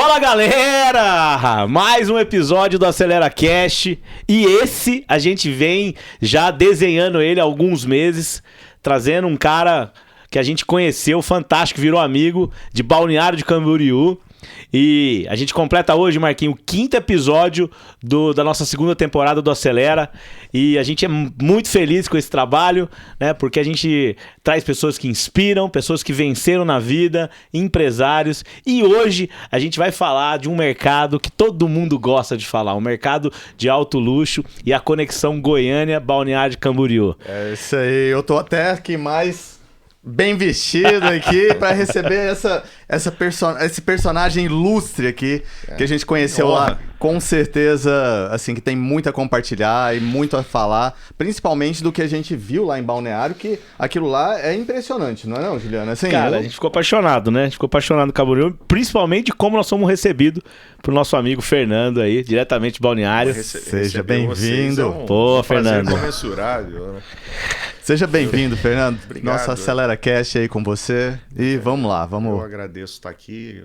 Fala galera! Mais um episódio do Acelera Cast e esse a gente vem já desenhando ele há alguns meses, trazendo um cara que a gente conheceu, fantástico, virou amigo de Balneário de Camboriú. E a gente completa hoje, Marquinhos, o 5º episódio da nossa segunda temporada do Acelera. E a gente é muito feliz com esse trabalho, né? Porque a gente traz pessoas que inspiram, pessoas que venceram na vida, empresários. E hoje a gente vai falar de um mercado que todo mundo gosta de falar, um mercado de alto luxo e a conexão Goiânia-Balneário de Camboriú. É isso aí, eu tô até aqui mais bem vestido aqui para receber esse personagem ilustre aqui que a gente conheceu lá. Com certeza, assim, que tem muito a compartilhar e muito a falar, principalmente do que a gente viu lá em Balneário, que aquilo lá é impressionante, não é não, Juliano? Assim, Cara, a gente ficou apaixonado, né? A gente ficou apaixonado no Camboriú, principalmente de como nós somos recebidos pro nosso amigo Fernando aí, diretamente de Balneário. Seja bem-vindo. Pô, Fernando. Comensurável, né? Seja bem-vindo, Fernando. Obrigado. Nosso Acelera Cast aí com você. E vamos lá, vamos. Eu agradeço estar aqui,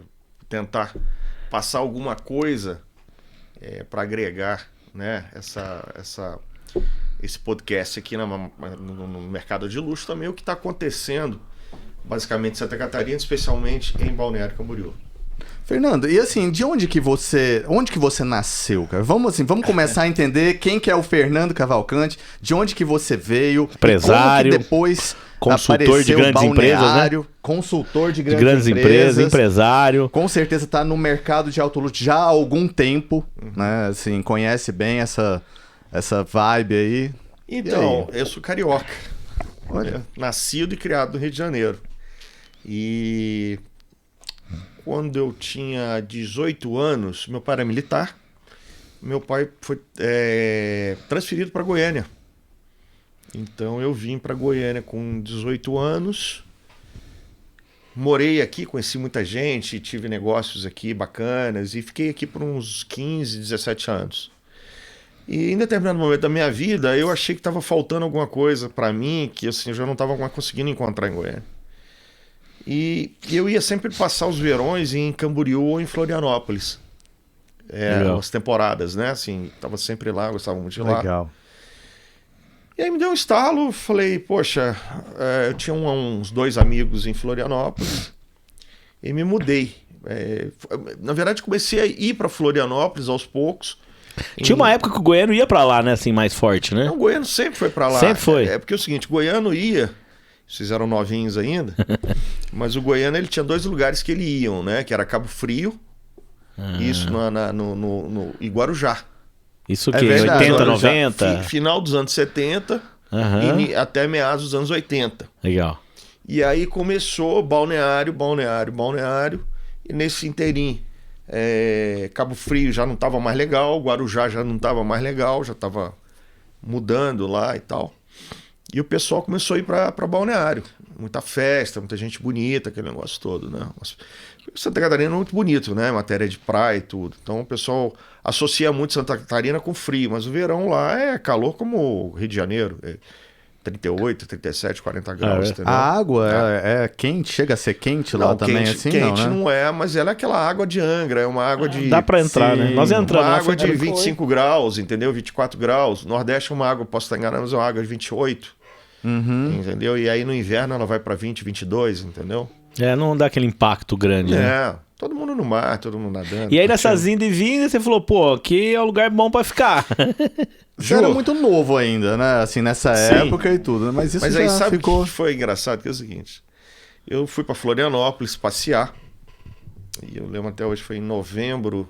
tentar passar alguma coisa para agregar, né, esse podcast aqui no mercado de luxo também, o que está acontecendo basicamente em Santa Catarina, especialmente em Balneário Camboriú. Fernando, e assim, onde que você nasceu, cara? Vamos começar a entender quem que é o Fernando Cavalcante, de onde que você veio, empresário, como que depois consultor de grandes empresas, né? Consultor de grandes empresas, empresário. Com certeza está no mercado de alto luxo já há algum tempo, né? Assim, conhece bem essa vibe aí. Então, eu sou carioca. Olha. Nascido e criado no Rio de Janeiro. E quando eu tinha 18 anos, meu pai era militar. Meu pai foi transferido para Goiânia. Então eu vim para Goiânia com 18 anos. Morei aqui, conheci muita gente, tive negócios aqui bacanas e fiquei aqui por uns 15, 17 anos. E em determinado momento da minha vida, eu achei que estava faltando alguma coisa para mim, que assim, eu já não estava conseguindo encontrar em Goiânia. E eu ia sempre passar os verões em Camboriú ou em Florianópolis. As temporadas, né? Assim, tava sempre lá, gostava muito de lá. Legal. E aí me deu um estalo, falei, poxa, eu tinha uns 2 amigos em Florianópolis e me mudei. Na verdade, comecei a ir para Florianópolis aos poucos. Tinha uma época que o goiano ia pra lá, né? Assim, mais forte, né? Não, o goiano sempre foi para lá. Sempre foi. É porque é o seguinte, o goiano ia, vocês eram novinhos ainda, mas o goiano ele tinha 2 lugares que ele iam, né? Que era Cabo Frio, isso no Guarujá. Isso que, verdade. 80, 90? Final dos anos 70 e até meados dos anos 80. Legal. E aí começou Balneário, e nesse inteirinho, Cabo Frio já não estava mais legal, Guarujá já não estava mais legal, já estava mudando lá e tal. E o pessoal começou a ir para Balneário. Muita festa, muita gente bonita, aquele negócio todo, né? Santa Catarina é muito bonito, né? Matéria de praia e tudo. Então o pessoal associa muito Santa Catarina com frio, mas o verão lá é calor como o Rio de Janeiro. 38, 37, 40 graus, entendeu? A água é quente, chega a ser quente lá também, quente, assim, quente não, né? não é, mas ela é aquela água de Angra, é uma água de... Dá pra entrar, né? Nós entramos. Uma água de 25 graus, entendeu? 24 graus. Nordeste é uma água, posso estar enganado, mas é uma água de 28. Entendeu? E aí no inverno ela vai pra 20, 22, entendeu? Não dá aquele impacto grande, né? Todo mundo no mar, todo mundo nadando. E aí nessas indas e vindas você falou, pô, aqui é o lugar bom pra ficar. Você era muito novo ainda, né? Assim, nessa época e tudo, mas isso já aí sabe ficou... o que foi engraçado? Que é o seguinte, eu fui pra Florianópolis passear, e eu lembro até hoje, foi em novembro,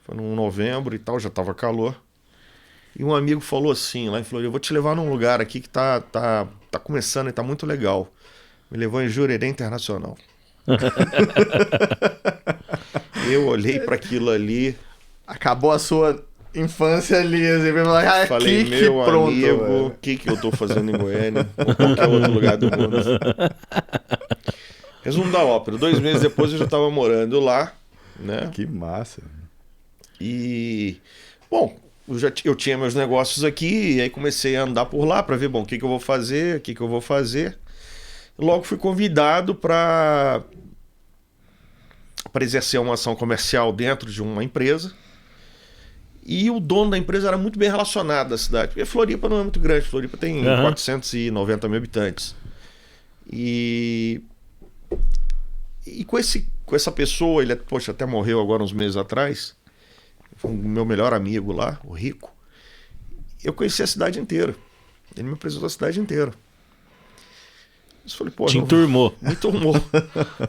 foi num novembro e tal, já tava calor, e um amigo falou assim, lá em Florianópolis, eu vou te levar num lugar aqui que tá começando e tá muito legal. Me levou em Jurerê Internacional. Eu olhei para aquilo ali. Acabou a sua infância ali, assim, falei, meu amigo, o que eu tô fazendo em Goiânia ou qualquer outro lugar do mundo? Resumo da ópera, 2 meses depois eu já tava morando lá, né? Que massa. E, bom, eu tinha meus negócios aqui, e aí comecei a andar por lá para ver, bom, o que eu vou fazer, Logo fui convidado para para exercer uma ação comercial dentro de uma empresa. E o dono da empresa era muito bem relacionado da cidade. Porque Floripa não é muito grande. Floripa tem 490 mil habitantes. E com essa pessoa, ele até morreu agora uns meses atrás. Foi o meu melhor amigo lá, o Rico. Eu conheci a cidade inteira. Ele me apresentou a cidade inteira. Eu falei, pô, te enturmou. Me enturmou.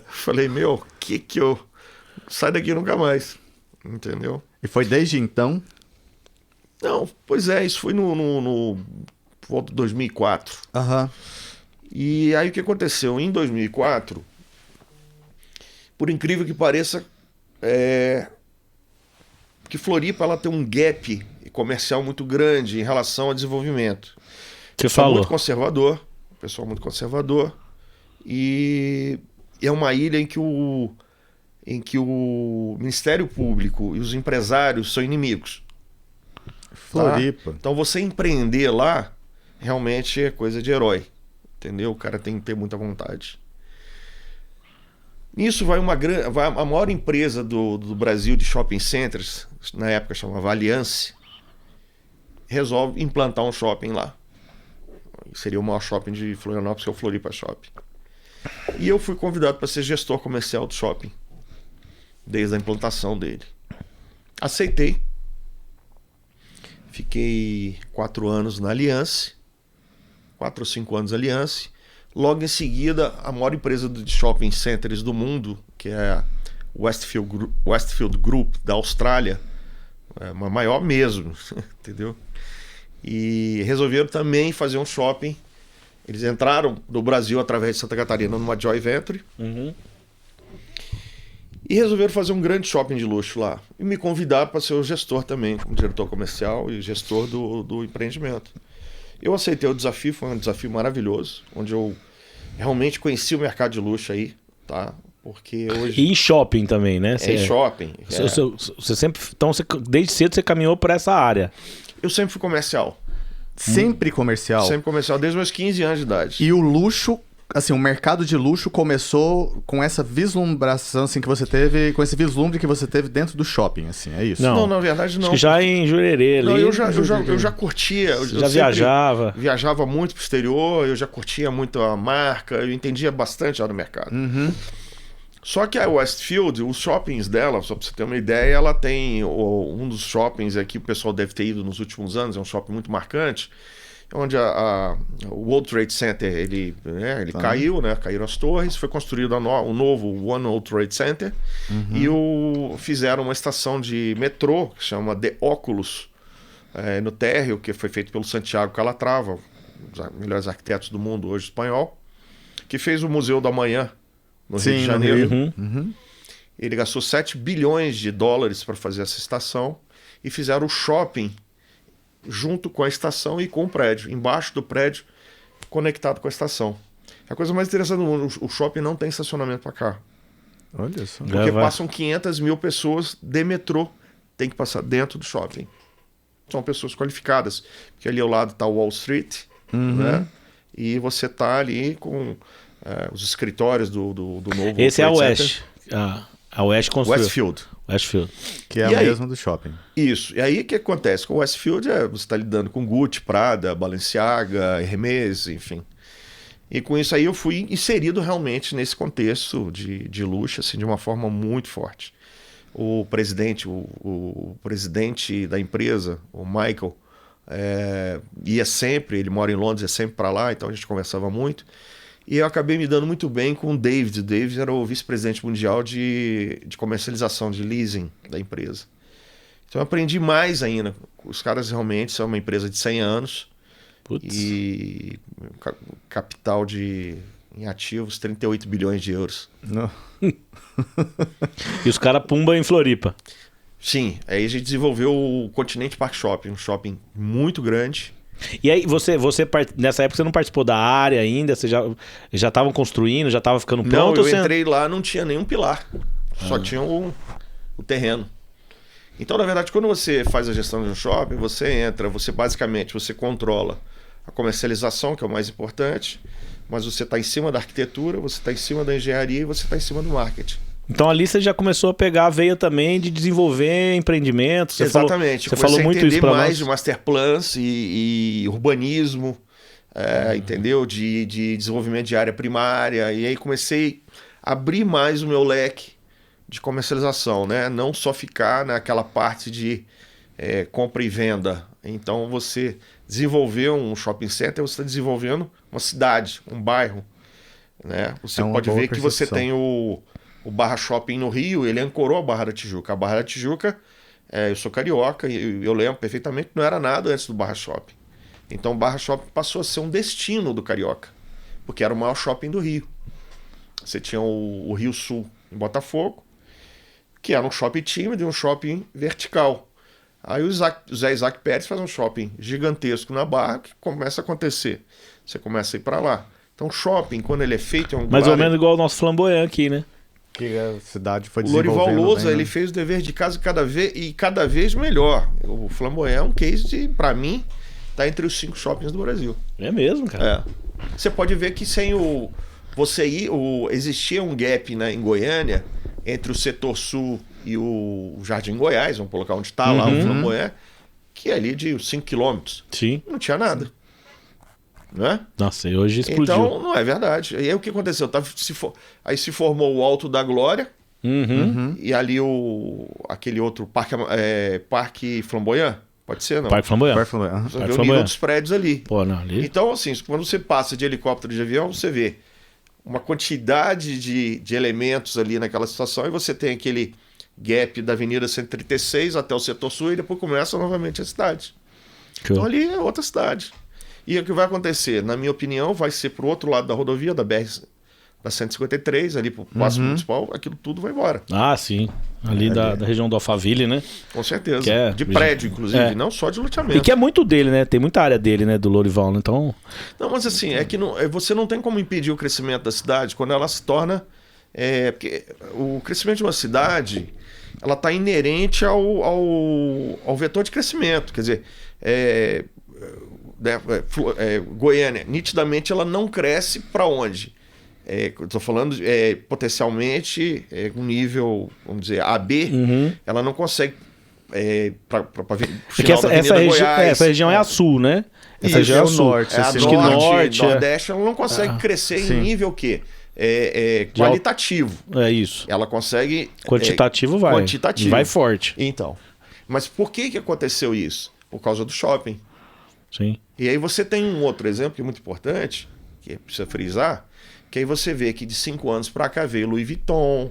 Falei, meu, que eu... Sai daqui nunca mais. Entendeu? E foi desde então? Não, pois é, isso foi no volta de 2004. Aham. E aí o que aconteceu? Em 2004, por incrível que pareça, que Floripa ela tem um gap comercial muito grande em relação ao desenvolvimento. Você falou. Pessoal muito conservador, e é uma ilha em que o Ministério Público e os empresários são inimigos. Floripa. Tá? Então você empreender lá realmente é coisa de herói. Entendeu? O cara tem que ter muita vontade. Nisso vai a maior empresa do Brasil de shopping centers, na época chamava Alliance, resolve implantar um shopping lá. Seria o maior shopping de Florianópolis, que é o Floripa Shopping. E eu fui convidado para ser gestor comercial do shopping, desde a implantação dele. Aceitei. Fiquei 4 anos na Alliance, 4 ou 5 anos na Alliance. Logo em seguida, a maior empresa de shopping centers do mundo, que é a Westfield Group da Austrália, é uma maior mesmo, entendeu? E resolveram também fazer um shopping. Eles entraram no Brasil através de Santa Catarina numa joint venture. Uhum. E resolveram fazer um grande shopping de luxo lá. E me convidaram para ser o gestor também, como diretor comercial e gestor do empreendimento. Eu aceitei o desafio, foi um desafio maravilhoso, onde eu realmente conheci o mercado de luxo aí, tá? Porque hoje... E em shopping também, né? Em shopping. Você sempre... Então, desde cedo você caminhou por essa área. Eu sempre fui comercial. Sempre comercial? Sempre comercial, desde meus 15 anos de idade. E o luxo, assim, o mercado de luxo começou com essa vislumbração, assim, que você teve, com esse vislumbre que você teve dentro do shopping, assim, é isso? Não, na verdade não. Acho que já em Jurerê ali... Não, eu já curtia. Você já viajava. Viajava muito pro exterior, eu já curtia muito a marca, eu entendia bastante já do mercado. Uhum. Só que a Westfield, os shoppings dela, só pra você ter uma ideia, ela tem um dos shoppings aqui, o pessoal deve ter ido nos últimos anos, é um shopping muito marcante, onde o World Trade Center ele caiu, né? Caíram as torres, foi construído o novo One World Trade Center, e fizeram uma estação de metrô que chama The Oculus, no térreo, que foi feito pelo Santiago Calatrava, um dos melhores arquitetos do mundo hoje, espanhol, que fez o Museu da Manhã no Rio de Janeiro. Ele gastou 7 bilhões de dólares para fazer essa estação e fizeram o shopping junto com a estação e com o prédio, embaixo do prédio, conectado com a estação. A coisa mais interessante do mundo, o shopping não tem estacionamento para carro. Olha só. Porque passam 500 mil pessoas de metrô, tem que passar dentro do shopping. São pessoas qualificadas, porque ali ao lado está o Wall Street, né? E você está ali com os escritórios do novo... Esse é a West. A West construiu. Westfield. Que é a mesma do shopping. Isso. E aí o que acontece? Com o Westfield você está lidando com Gucci, Prada, Balenciaga, Hermès, enfim. E com isso aí eu fui inserido realmente nesse contexto de luxo, assim, de uma forma muito forte. O presidente, o presidente da empresa, o Michael, ia sempre, ele mora em Londres, ia sempre para lá, então a gente conversava muito. E eu acabei me dando muito bem com o David. O David era o vice-presidente mundial de comercialização, de leasing da empresa. Então eu aprendi mais ainda. Os caras realmente são uma empresa de 100 anos. Putz. E capital em ativos, 38 bilhões de euros. Não. E os caras pumba em Floripa. Sim, aí a gente desenvolveu o Continente Park Shopping, um shopping muito grande. E aí, você nessa época você não participou da área ainda? Você já estavam construindo, já estava ficando pronto? Não, eu entrei lá, não tinha nenhum pilar. Só tinha o terreno. Então, na verdade, quando você faz a gestão de um shopping, você entra, você controla a comercialização, que é o mais importante, mas você está em cima da arquitetura, você está em cima da engenharia e você está em cima do marketing. Então ali você já começou a pegar a veia também de desenvolver empreendimentos. Exatamente. Você falou muito isso para nós. Mais de master plans e urbanismo, entendeu? De desenvolvimento de área primária. E aí comecei a abrir mais o meu leque de comercialização, né? Não só ficar naquela parte de compra e venda. Então você desenvolveu um shopping center, você está desenvolvendo uma cidade, um bairro, né? Você pode ver que você tem o Barra Shopping no Rio, ele ancorou a Barra da Tijuca. A Barra da Tijuca, eu sou carioca e eu lembro perfeitamente que não era nada antes do Barra Shopping. Então o Barra Shopping passou a ser um destino do carioca, porque era o maior shopping do Rio. Você tinha o Rio Sul em Botafogo, que era um shopping tímido e um shopping vertical. Aí o Zé Isaac Pérez faz um shopping gigantesco na Barra, que começa a acontecer. Você começa a ir para lá. Então shopping, quando ele é feito... Mais ou menos igual o nosso Flamboyant aqui, né? Que a cidade foi o Lorival Lousa, bem, ele fez o dever de casa cada vez melhor. O Flamboyant é um case de, para mim, tá entre os 5 shoppings do Brasil. É mesmo, cara. Você pode ver que sem existia um gap, né, em Goiânia entre o setor sul e o Jardim Goiás, vamos colocar onde está lá o Flamboyant, que é ali de 5 quilômetros. Sim. Não tinha nada. Né? Nossa, e hoje explodiu. Então, não é verdade. E aí o que aconteceu? Aí se formou o Alto da Glória, e ali aquele outro Parque Flamboyant, pode ser, não? Parque Flamboyant. Você vê o nível dos prédios ali. Pô, não, ali... Então, assim, quando você passa de helicóptero e de avião, você vê uma quantidade de elementos ali naquela situação, e você tem aquele gap da Avenida 136 até o setor sul, e depois começa novamente a cidade. Então ali é outra cidade. E o que vai acontecer, na minha opinião, vai ser pro outro lado da rodovia, da BR, da 153, ali pro Paço Municipal, aquilo tudo vai embora. Ah, sim. Ali da região do Alphaville, né? Com certeza. De prédio, inclusive, não só de loteamento. E que é muito dele, né? Tem muita área dele, né? Do Lorival, né? Então... Não, mas assim, é que você não tem como impedir o crescimento da cidade quando ela se torna... porque o crescimento de uma cidade, ela está inerente ao vetor de crescimento. Quer dizer, Goiânia, nitidamente, ela não cresce para onde? Estou falando potencialmente um nível, vamos dizer, AB, ela não consegue para essa região é a sul, né? Essa região é o norte. Acho que norte, nordeste, ela não consegue crescer em nível que qualitativo. É isso. Ela consegue... Quantitativo vai. Quantitativo. Vai forte. Então. Mas por que aconteceu isso? Por causa do shopping. Sim. E aí você tem um outro exemplo que é muito importante, que precisa frisar, que aí você vê que de 5 anos para cá veio Louis Vuitton,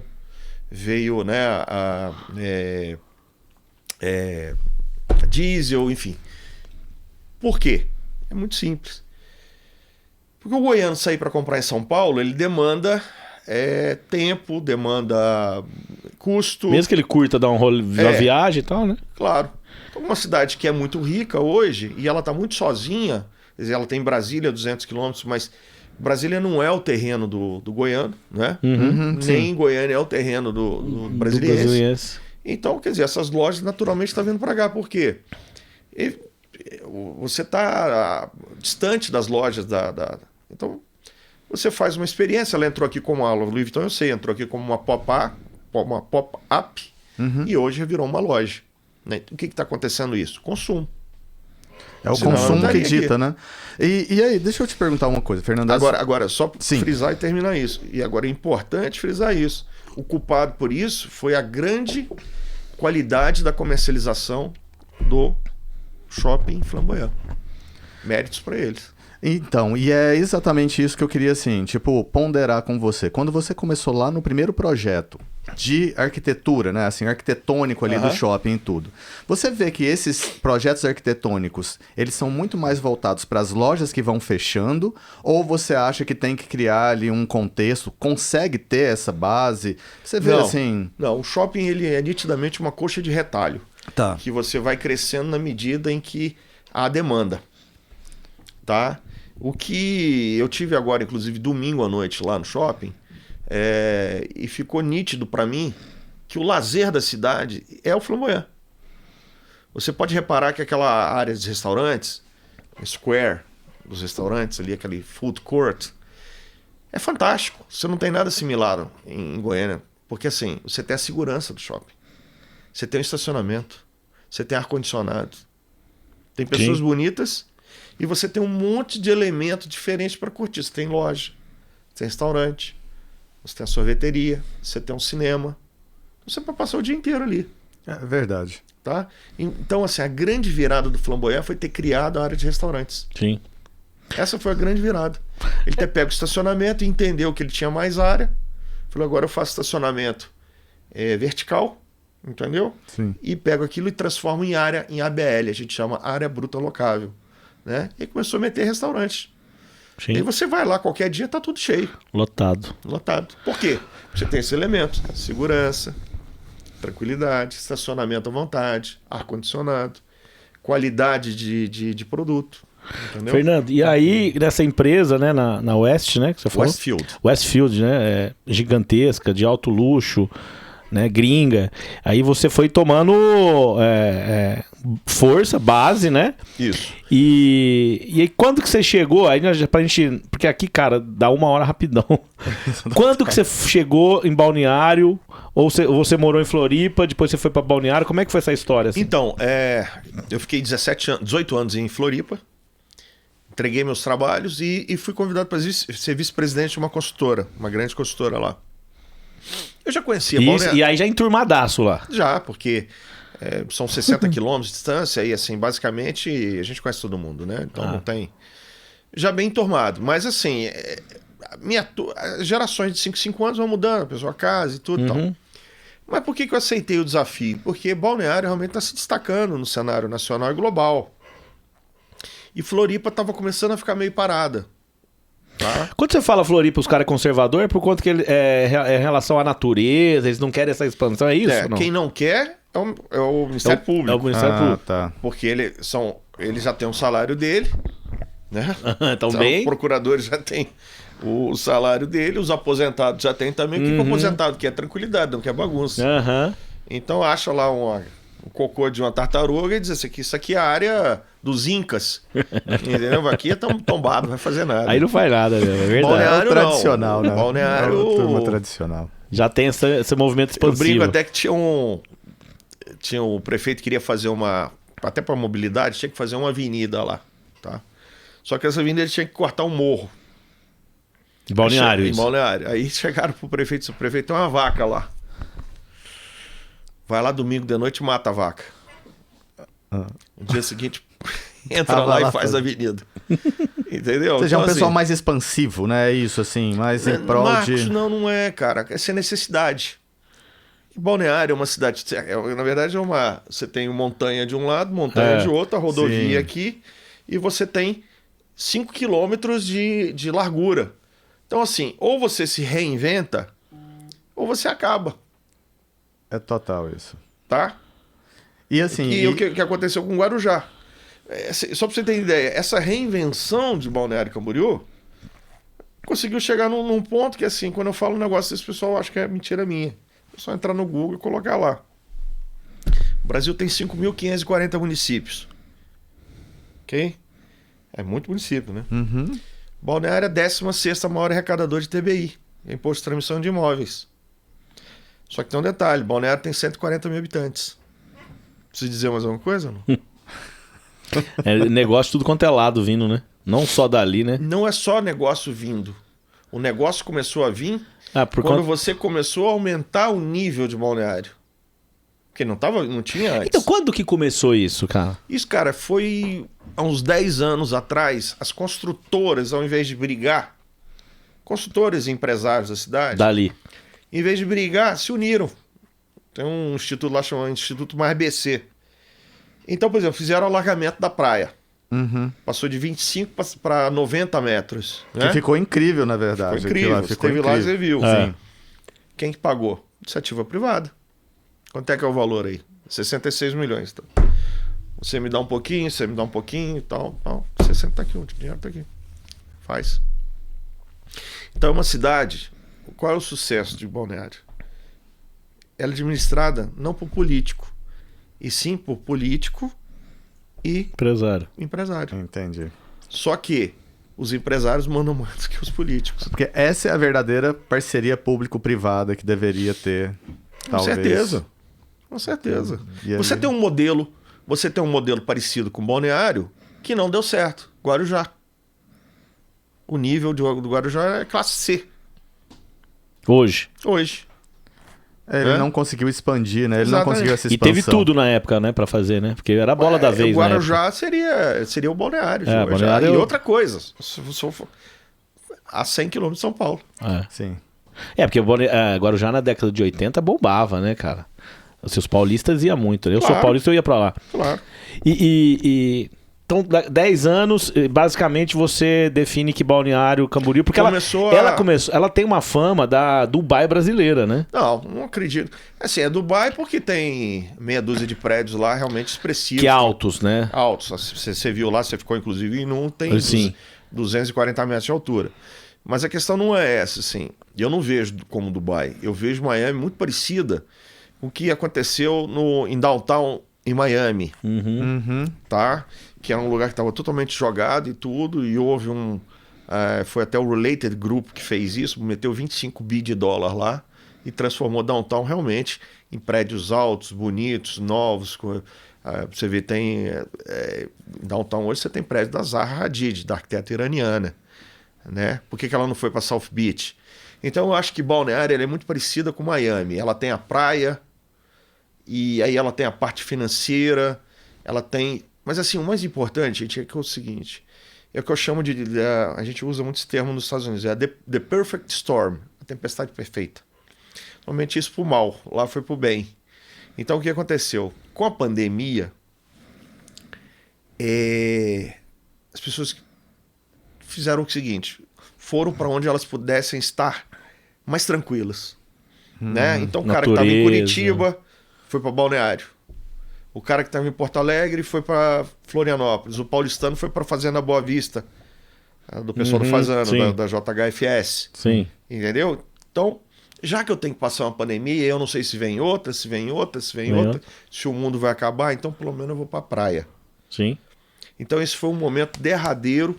veio, né, a Diesel, enfim. Por quê? É muito simples. Porque o goiano sair para comprar em São Paulo, ele demanda tempo, demanda custo. Mesmo que ele curta dar um rolê, uma viagem e tal, né? Claro. Então, uma cidade que é muito rica hoje, e ela está muito sozinha, quer dizer, ela tem Brasília, 200 quilômetros, mas Brasília não é o terreno do goiano, né? Nem Goiânia é o terreno do brasiliense. Então, quer dizer, essas lojas naturalmente estão vindo para cá. Por quê? Você está distante das lojas Então, você faz uma experiência. Ela entrou aqui como a Louis Vuitton, eu sei, entrou aqui como uma pop-up, e hoje virou uma loja. Né? O que está acontecendo isso? Consumo. É o consumo que dita, né? E aí, deixa eu te perguntar uma coisa, Fernando. Agora só frisar e terminar isso. E agora é importante frisar isso. O culpado por isso foi a grande qualidade da comercialização do shopping Flamboyant. Méritos para eles. Então, e é exatamente isso que eu queria, assim, ponderar com você. Quando você começou lá no primeiro projeto de arquitetura, né, assim, arquitetônico ali do shopping e tudo, você vê que esses projetos arquitetônicos, eles são muito mais voltados para as lojas que vão fechando, ou você acha que tem que criar ali um contexto, consegue ter essa base? Você vê assim... Não, o shopping, ele é nitidamente uma coxa de retalho. Tá. Que você vai crescendo na medida em que há demanda. Tá? O que eu tive agora, inclusive, domingo à noite lá no shopping, e ficou nítido para mim que o lazer da cidade é o Flamboyant. Você pode reparar que aquela área dos restaurantes, square dos restaurantes ali, aquele food court, é fantástico. Você não tem nada similar em Goiânia. Porque assim, você tem a segurança do shopping. Você tem o estacionamento. Você tem ar-condicionado. Tem pessoas bonitas e você tem um monte de elementos diferentes para curtir. Você tem loja, você tem restaurante, você tem a sorveteria, você tem um cinema. Você pode passar o dia inteiro ali. É verdade. Tá? Então, assim, a grande virada do Flamboyant foi ter criado a área de restaurantes. Sim. Essa foi a grande virada. Ele ter pego o estacionamento e entendeu que ele tinha mais área. Falou, agora eu faço estacionamento vertical, entendeu? Sim. E pego aquilo e transformo em área, em ABL, a gente chama área bruta locável. Né? E começou a meter restaurantes. Sim. E aí você vai lá, qualquer dia tá tudo cheio. Lotado. Lotado. Por quê? Porque você tem esse elemento, segurança, tranquilidade, estacionamento à vontade, ar-condicionado, qualidade de produto. Entendeu? Fernando, e aí nessa empresa, né, na West, né, que você falou? Westfield, né, gigantesca, de alto luxo, né, gringa. Aí você foi tomando força, base, né? Isso. E aí quando que você chegou, aí pra gente, porque aqui, cara, dá 1 hora rapidão. Quando que você chegou em Balneário, ou você morou em Floripa, depois você foi pra Balneário, como é que foi essa história? Assim? Então, eu fiquei 18 anos em Floripa, entreguei meus trabalhos e fui convidado para ser vice-presidente de uma consultora, uma grande consultora lá. Eu já conhecia Balneário. E aí já enturmadaço lá. Já, porque são 60 quilômetros de distância e, assim, basicamente, a gente conhece todo mundo, né? Então não tem... Já bem enturmado. Mas, assim, as gerações de 5 anos vão mudando, a pessoa casa e tudo e tal. Mas por que eu aceitei o desafio? Porque Balneário realmente está se destacando no cenário nacional e global. E Floripa estava começando a ficar meio parada. Tá? Quando você fala Floripa, os caras conservadores, é por conta que é em relação à natureza, eles não querem essa expansão, é isso? Não? Quem não quer é o Ministério Público. É o Ministério Público. Tá. Porque ele já tem um salário dele, né? Então, bem... Os procuradores já têm o salário dele, os aposentados já têm também. O que o aposentado quer? Tranquilidade, não quer bagunça. Então acha lá um cocô de uma tartaruga e diz assim, que isso aqui é a área dos incas. Entendeu? Aqui é tombado, não vai fazer nada. Aí não faz nada, mesmo, é verdade. Balneário tradicional, né? Balneário... É turma tradicional. Já tem esse movimento expansivo. Eu brinco até que tinha um prefeito que queria fazer até para mobilidade, tinha que fazer uma avenida lá, tá? Só que essa avenida ele tinha que cortar um morro. Em Balneário, isso. Em Balneário. Aí chegaram pro prefeito, o prefeito tem uma vaca lá. Vai lá domingo de noite e mata a vaca. No dia seguinte, entra lá e faz a avenida. Entendeu? Ou seja, então, um pessoal mais expansivo, né? Isso, assim, mais em prol Marcos, não é, cara. Essa é necessidade. Balneário é uma cidade... Na verdade, você tem montanha de um lado, montanha de outro, a rodovia aqui, e você tem 5 quilômetros de largura. Então, assim, ou você se reinventa, ou você acaba. É total isso. Tá? E assim... O que aconteceu com Guarujá. Só pra você ter ideia, essa reinvenção de Balneário Camboriú conseguiu chegar num ponto que, assim, quando eu falo um negócio desse, pessoal acha que é mentira minha. É só entrar no Google e colocar lá. O Brasil tem 5.540 municípios. Ok? É muito município, né? Balneário é a 16ª maior arrecadador de TBI, Imposto de Transmissão de Imóveis. Só que tem um detalhe, Balneário tem 140 mil habitantes. Preciso dizer mais alguma coisa? Não? Negócio tudo quanto é lado vindo, né? Não só dali, né? Não é só negócio vindo. O negócio começou a vir quando você começou a aumentar o nível de Balneário. Porque não tinha antes. Então, quando que começou isso, cara? Isso, cara, foi há uns 10 anos atrás. As construtoras, ao invés de brigar, construtores e empresários da cidade, dali, em vez de brigar, se uniram. Tem um instituto lá chamado Instituto Mais BC. Então, por exemplo, fizeram o alargamento da praia. Passou de 25 para 90 metros. Né? Que ficou incrível, na verdade. Ficou incrível. Você esteve lá e você viu. Sim. Quem que pagou? Iniciativa privada. Quanto é que é o valor aí? 66 milhões. Tá? Você me dá um pouquinho, você me dá um pouquinho e tal. 60 tá aqui, o dinheiro tá aqui. Faz. Então é uma cidade... Qual é o sucesso de Balneário? Ela é administrada não por político, e sim por político e empresário. Entendi. Só que os empresários mandam mais que os políticos. Porque essa é a verdadeira parceria público-privada que deveria ter, Com talvez. certeza. Com certeza. E aí? Você tem um modelo parecido com Balneário que não deu certo. Guarujá. O nível do Guarujá é classe C Hoje. hoje. Ele não conseguiu expandir, né? Ele Exatamente. não conseguiu essa E expansão. teve tudo na época, né, pra fazer, né? Porque era a bola da vez, O né? Guarujá seria o Balneário. É, hoje. Balneário- E outra coisa, se for a 100 km de São Paulo. Sim. Porque Guarujá na década de 80 bombava, né, cara? Os seus paulistas iam muito, né? Eu sou Claro. paulista, eu ia pra lá. Claro. Então, 10 anos, basicamente você define que Balneário Camboriú, porque ela tem uma fama da Dubai brasileira, né? Não acredito. Assim, é Dubai porque tem meia dúzia de prédios lá realmente expressivos. Que altos, né? Altos. Você viu lá, você ficou inclusive em um, tem Sim. 240 metros de altura. Mas a questão não é essa, assim. Eu não vejo como Dubai. Eu vejo Miami muito parecida com o que aconteceu em Downtown, em Miami. Tá? Que era um lugar que estava totalmente jogado e tudo, e houve foi até o Related Group que fez isso, meteu 25 bi de dólar lá e transformou Downtown realmente em prédios altos, bonitos, novos. Você vê, tem Downtown hoje você tem prédio da Zaha Hadid, da arquiteta iraniana, né? Por que ela não foi para South Beach? Então eu acho que Balneário ela é muito parecida com Miami. Ela tem a praia e aí ela tem a parte financeira, ela tem... Mas assim, o mais importante, gente, é que é o seguinte, é o que eu chamo a gente usa muito esse termo nos Estados Unidos, é the perfect storm, a tempestade perfeita. Normalmente isso pro mal, lá foi pro bem. Então o que aconteceu? Com a pandemia, as pessoas fizeram o seguinte, foram para onde elas pudessem estar mais tranquilas. Né? Então o cara que estava em Curitiba foi para Balneário. O cara que estava em Porto Alegre foi para Florianópolis. O paulistano foi para Fazenda Boa Vista, do pessoal do Fazano, da JHFS. Sim. Entendeu? Então, já que eu tenho que passar uma pandemia, eu não sei se vem outra, se o mundo vai acabar, então pelo menos eu vou para a praia. Sim. Então esse foi um momento derradeiro.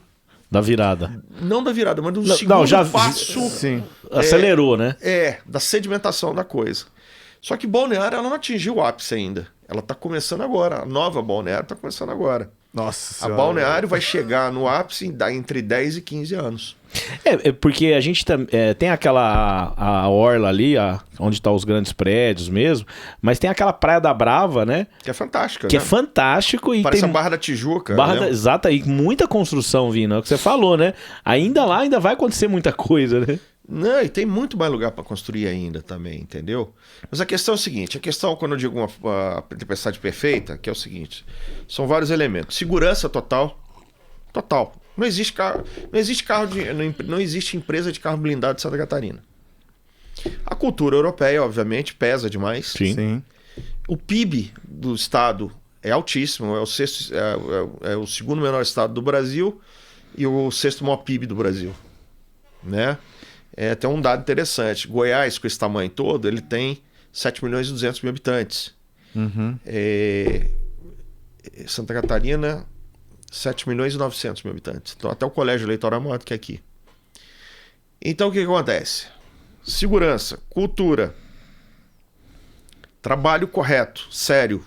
Da virada. Não da virada, mas do segundo passo. Sim. Acelerou, né? Da sedimentação da coisa. Só que Balneário ela não atingiu o ápice ainda. Ela está começando agora. A nova Balneário está começando agora. Nossa A senhora. Balneário vai chegar no ápice entre 10 e 15 anos. Porque a gente tem aquela a orla ali, onde estão os grandes prédios mesmo, mas tem aquela Praia da Brava, né? Que é fantástica, Que né? é fantástico. E Parece tem a Barra da Tijuca. Exata, e muita construção vindo, é o que você falou, né? Ainda vai acontecer muita coisa, né? Não, e tem muito mais lugar para construir ainda também, entendeu? Mas a questão é o seguinte, quando eu digo uma tempestade perfeita, que é o seguinte, são vários elementos. Segurança total. Não existe não existe empresa de carro blindado de Santa Catarina. A cultura europeia, obviamente, pesa demais. Sim. O PIB do estado é altíssimo, é o segundo menor estado do Brasil e o sexto maior PIB do Brasil, né? Tem um dado interessante. Goiás, com esse tamanho todo, ele tem 7 milhões e 200 mil habitantes. Santa Catarina, 7 milhões e 900 mil habitantes. Então, até o colégio eleitoral é maior do que aqui. Então, o que acontece? Segurança, cultura, trabalho correto, sério.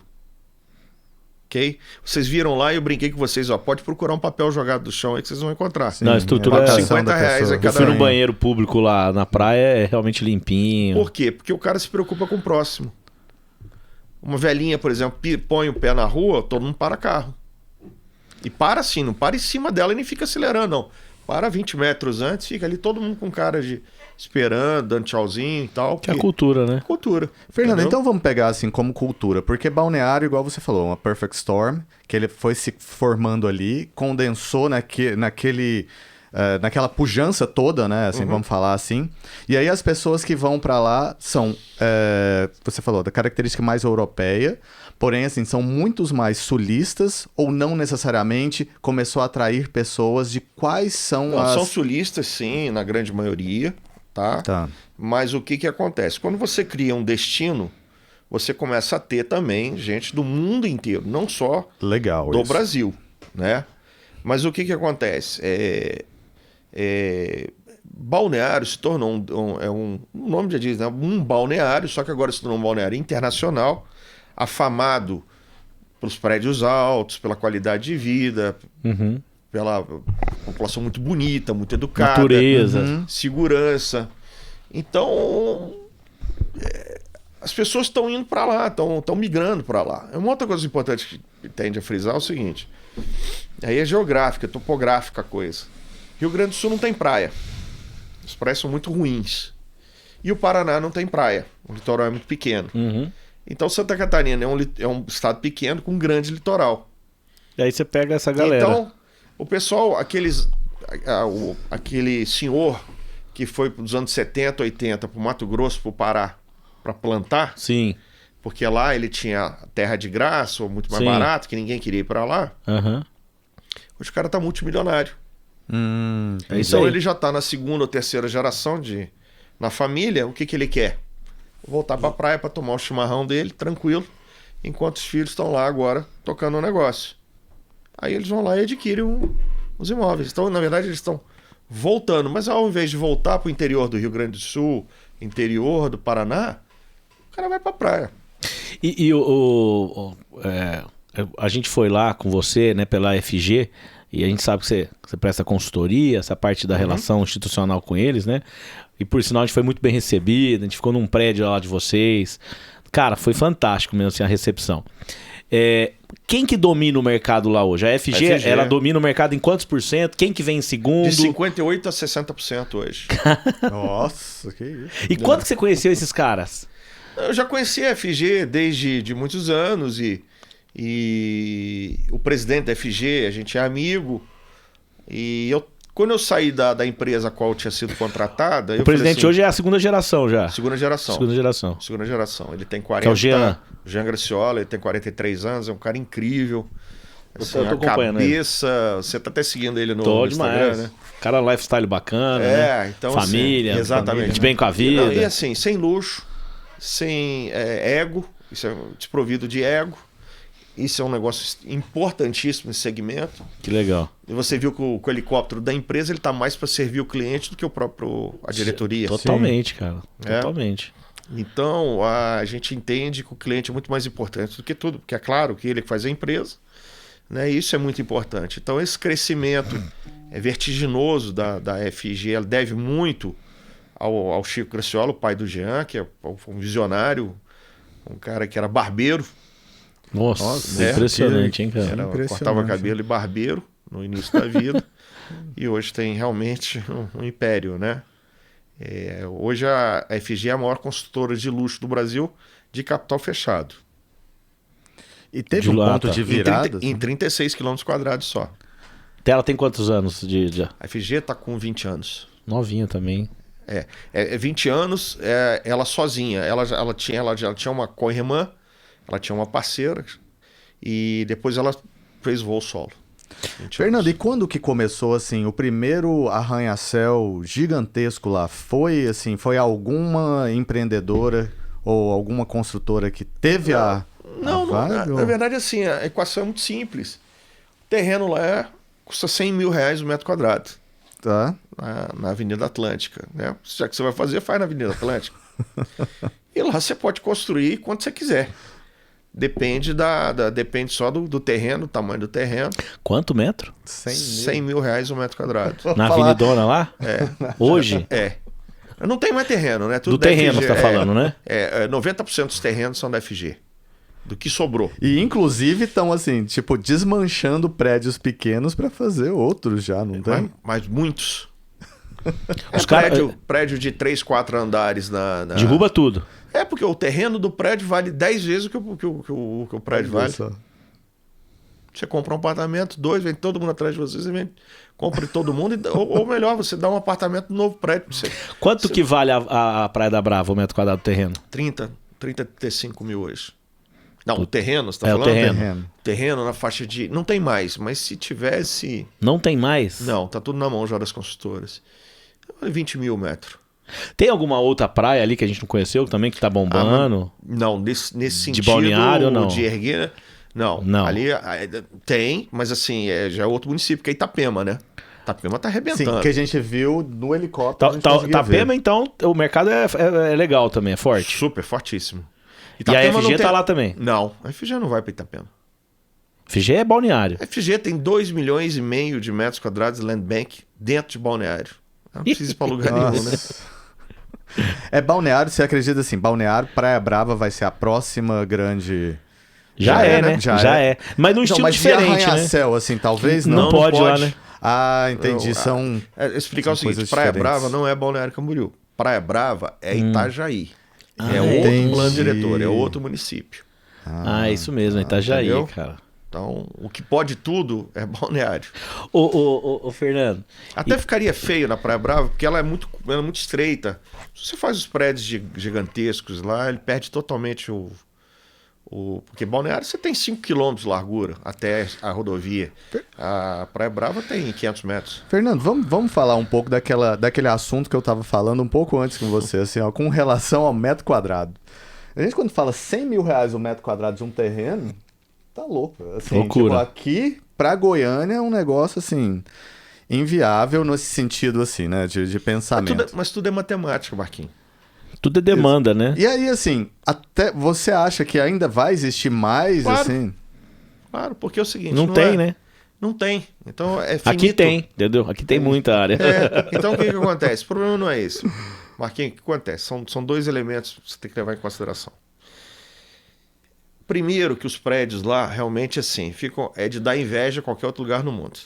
Ok? Vocês viram lá e eu brinquei com vocês, pode procurar um papel jogado do chão aí que vocês vão encontrar. Não, a estrutura Paga é R$50 a Eu cada fui no um. banheiro público lá na praia, é realmente limpinho. Por quê? Porque o cara se preocupa com o próximo. Uma velhinha, por exemplo, põe o pé na rua, todo mundo para carro. E para assim, não para em cima dela e nem fica acelerando, não. Para 20 metros antes, fica ali todo mundo com cara de esperando, dando tchauzinho e tal. Que é a cultura, né? Cultura. Fernando, entendeu? então vamos pegar assim como cultura, porque Balneário, igual você falou, uma perfect storm, que ele foi se formando ali, condensou naquela pujança toda, né? Assim, vamos falar assim. E aí as pessoas que vão pra lá são, você falou, da característica mais europeia, porém, assim, são muitos mais sulistas ou não necessariamente começou a atrair pessoas de quais são Não, as... são sulistas, sim, na grande maioria, tá? Tá. Mas o que acontece? Quando você cria um destino, você começa a ter também gente do mundo inteiro, não só Legal do isso. Brasil, né? Mas o que acontece? Balneário se tornou o nome já diz, né? Um balneário, só que agora se tornou um balneário internacional, afamado pelos prédios altos, pela qualidade de vida, pela população muito bonita, muito educada, natureza, segurança. Então, as pessoas estão indo para lá, estão migrando para lá. Uma outra coisa importante que tende a frisar é o seguinte, aí é geográfica, topográfica a coisa. Rio Grande do Sul não tem praia. As praias são muito ruins. E o Paraná não tem praia. O litoral é muito pequeno. Então Santa Catarina é um estado pequeno com um grande litoral. E aí você pega essa galera. Então, o pessoal, aquele senhor que foi dos anos 70, 80 para o Mato Grosso, para o Pará, para plantar, Sim. porque lá ele tinha terra de graça, ou muito mais Sim. barato, que ninguém queria ir para lá. Hoje o cara tá multimilionário. É isso Então aí. ele já tá na segunda ou terceira geração na família. O que ele quer? Voltar pra praia para tomar o chimarrão dele, tranquilo, enquanto os filhos estão lá agora tocando o negócio. Aí eles vão lá e adquirem os imóveis. Então, na verdade, eles estão voltando. Mas ao invés de voltar pro interior do Rio Grande do Sul, interior do Paraná, o cara vai pra praia. A gente foi lá com você, né, pela FG, e a gente sabe que você presta consultoria, essa parte da relação institucional com eles, né? E por sinal a gente foi muito bem recebido, a gente ficou num prédio lá de vocês. Cara, foi fantástico mesmo assim, a recepção. Quem que domina o mercado lá hoje? A FG, ela domina o mercado em quantos por cento? Quem que vem em segundo? De 58% a 60% hoje. Nossa, que isso. E quando que você conheceu esses caras? Eu já conheci a FG desde de muitos anos e o presidente da FG, a gente é amigo. E quando eu saí da empresa a qual eu tinha sido contratada... O presidente hoje é a segunda geração já. Segunda geração. Segunda geração. Ele tem 40... Que é o Jean. Jean Graciola, ele tem 43 anos, é um cara incrível. Assim, eu tô acompanhando cabeça... Você tá até seguindo ele no demais. Instagram, né? Cara, lifestyle bacana, né? Então, família, assim, exatamente. de bem com a vida. E assim, sem luxo, sem ego, isso é desprovido de ego. Isso é um negócio importantíssimo nesse segmento. Que legal. E você viu que o helicóptero da empresa ele está mais para servir o cliente do que a diretoria. Totalmente, cara. Totalmente. Então, a gente entende que o cliente é muito mais importante do que tudo. Porque é claro que ele que faz a empresa, né? E isso é muito importante. Então, esse crescimento vertiginoso da FG, ela deve muito ao Chico Graciola, o pai do Jean, que é um visionário, um cara que era barbeiro. Nossa, impressionante, hein, cara? Cortava cabelo e barbeiro no início da vida. E hoje tem realmente um império, né? Hoje a FG é a maior construtora de luxo do Brasil de capital fechado. E teve um ponto de virada? Em 36 km² só. Ela tem quantos anos de... A FG está com 20 anos. Novinha também. 20 anos, ela sozinha. Ela já tinha uma co-irmã, ela tinha uma parceira e depois ela fez voo solo. Fernando, e quando que começou assim o primeiro arranha-céu gigantesco lá? Foi alguma empreendedora ou alguma construtora que teve a vaga? Na verdade assim, a equação é muito simples. O terreno lá custa R$100.000 o metro quadrado. Tá. Na Avenida Atlântica, né? Já que você vai fazer, faz na Avenida Atlântica. E lá você pode construir quanto você quiser. Depende só do terreno, do tamanho do terreno. Quanto metro? R$100.000 o metro quadrado. Na Avenidona lá? Hoje? Não tem mais terreno, né? Tudo do terreno FG, você tá falando, né? 90% dos terrenos são da FG. Do que sobrou. E inclusive estão assim, tipo, desmanchando prédios pequenos para fazer outros já, não tem? Mas muitos. Os prédio de 3, 4 andares na... Derruba tudo. Porque o terreno do prédio vale 10 vezes o que o prédio vale. Você compra um apartamento, 2, vem todo mundo atrás de você, você compra todo mundo, ou melhor, você dá um apartamento no novo prédio. Quanto que vale a Praia da Brava, o metro quadrado do terreno? 35 mil hoje. Não, o terreno, você tá falando? O terreno. Terreno na faixa de... Não tem mais, mas se tivesse... Não tem mais? Não, tá tudo na mão já das construtoras. 20 mil metros. Tem alguma outra praia ali que a gente não conheceu também que tá bombando? Não, nesse sentido... De balneário, não? De erguer... Não. Ali tem, mas assim, já é outro município, que é Itapema, né? Itapema tá Sim, arrebentando. que a gente viu no helicóptero. a gente conseguia Itapema, ver. então, o mercado é legal também, é forte. Super, fortíssimo. E a Itapema FG não tem- tá lá também. Não, a FG não vai pra Itapema. FG é balneário. A FG tem 2,5 milhões de metros quadrados de land bank dentro de balneário. Não precisa ir pra lugar nenhum, né? É Balneário, você acredita assim, Balneário, Praia Brava vai ser a próxima grande... Já é, né? Já é. Mas num Então, estilo mas diferente, e né? Arranha-Céu, assim, talvez não? Não pode lá, né? Ah, entendi, Não, são... Explicar o São seguinte, coisas Praia diferentes. Brava não é Balneário Camboriú. Praia Brava é Itajaí. Ah, é outro entendi. plano diretor, é outro município. Ah, isso mesmo, Itajaí, entendeu? cara. Então, o que pode tudo é Balneário. Ô, Fernando, Até ficaria feio na Praia Brava, porque ela é muito estreita. Se você faz os prédios gigantescos lá, ele perde totalmente porque Balneário você tem 5 km de largura até a rodovia. A Praia Brava tem 500 metros. Fernando, vamos falar um pouco daquele assunto que eu tava falando um pouco antes com você, assim, ó, com relação ao metro quadrado. A gente quando fala 100 mil reais o metro quadrado de um terreno, tá louco. Assim, Loucura. Tipo, aqui pra Goiânia é um negócio, assim, inviável nesse sentido, assim, né, de pensamento. Mas tudo é matemática, Marquinhos. tudo é demanda, né? E aí, assim, até você acha que ainda vai existir mais, Claro. assim? Claro, porque é o seguinte... Não tem, é- né? Não tem. Então é finito. Aqui tem, entendeu? Aqui tem muita área. Então o que acontece? O problema não é esse. Marquinhos, o que acontece? São dois elementos que você tem que levar em consideração. Primeiro, que os prédios lá realmente assim é de dar inveja a qualquer outro lugar no mundo.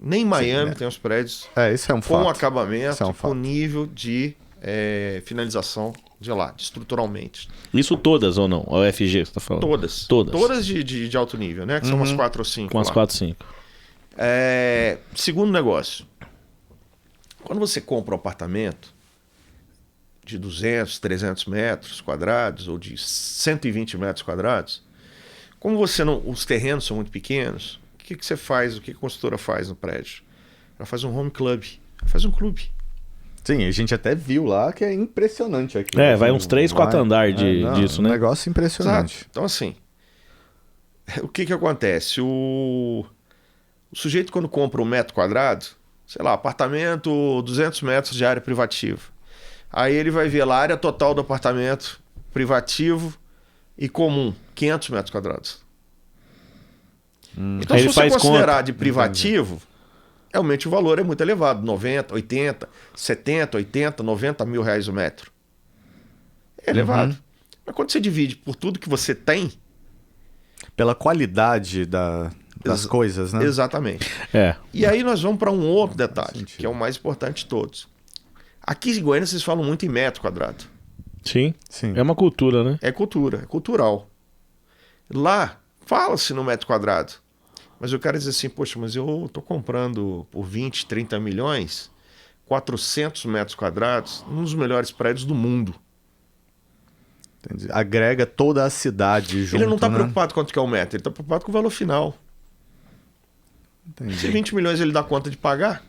Nem Miami tem os prédios Isso é um com fato. acabamento, Isso é um com fato. nível de finalização de lá, estruturalmente. Isso todas ou não? A UFG, você tá falando? Todas. Todas. Todas de alto nível, né? Que são umas 4 ou 5. Com as 4, 5. Segundo negócio. Quando você compra um apartamento de 200, 300 metros quadrados ou de 120 metros quadrados, como você não, os terrenos são muito pequenos, o que você faz? O que a construtora faz no prédio? Ela faz um home club, ela faz um clube. Sim, a gente até viu lá que é impressionante aqui. Vai uns 3, 4 andares disso, Um né? negócio impressionante. Exato. Então, assim, o que acontece? O sujeito, quando compra um metro quadrado, sei lá, apartamento, 200 metros de área privativa. Aí ele vai ver lá a área total do apartamento privativo e comum, 500 metros quadrados. Então, Aí se ele você faz considerar conta. de privativo, realmente o valor é muito elevado. 90, 80, 70, 80, 90 mil reais o metro. É elevado. Mas quando você divide por tudo que você tem... Pela qualidade das coisas, né? Exatamente. É. E aí nós vamos para um outro detalhe, sentido. que é o mais importante de todos. Aqui em Goiânia vocês falam muito em metro quadrado. Sim. Sim. É uma cultura, né? É cultura, é cultural. Lá, fala-se no metro quadrado. Mas o cara diz assim, poxa, mas eu estou comprando por 20, 30 milhões, 400 metros quadrados, um dos melhores prédios do mundo. Entendi. Agrega toda a cidade junto, Ele não está né? preocupado quanto que é o metro, ele está preocupado com o valor final. Entendi. Se 20 milhões ele dá conta de pagar,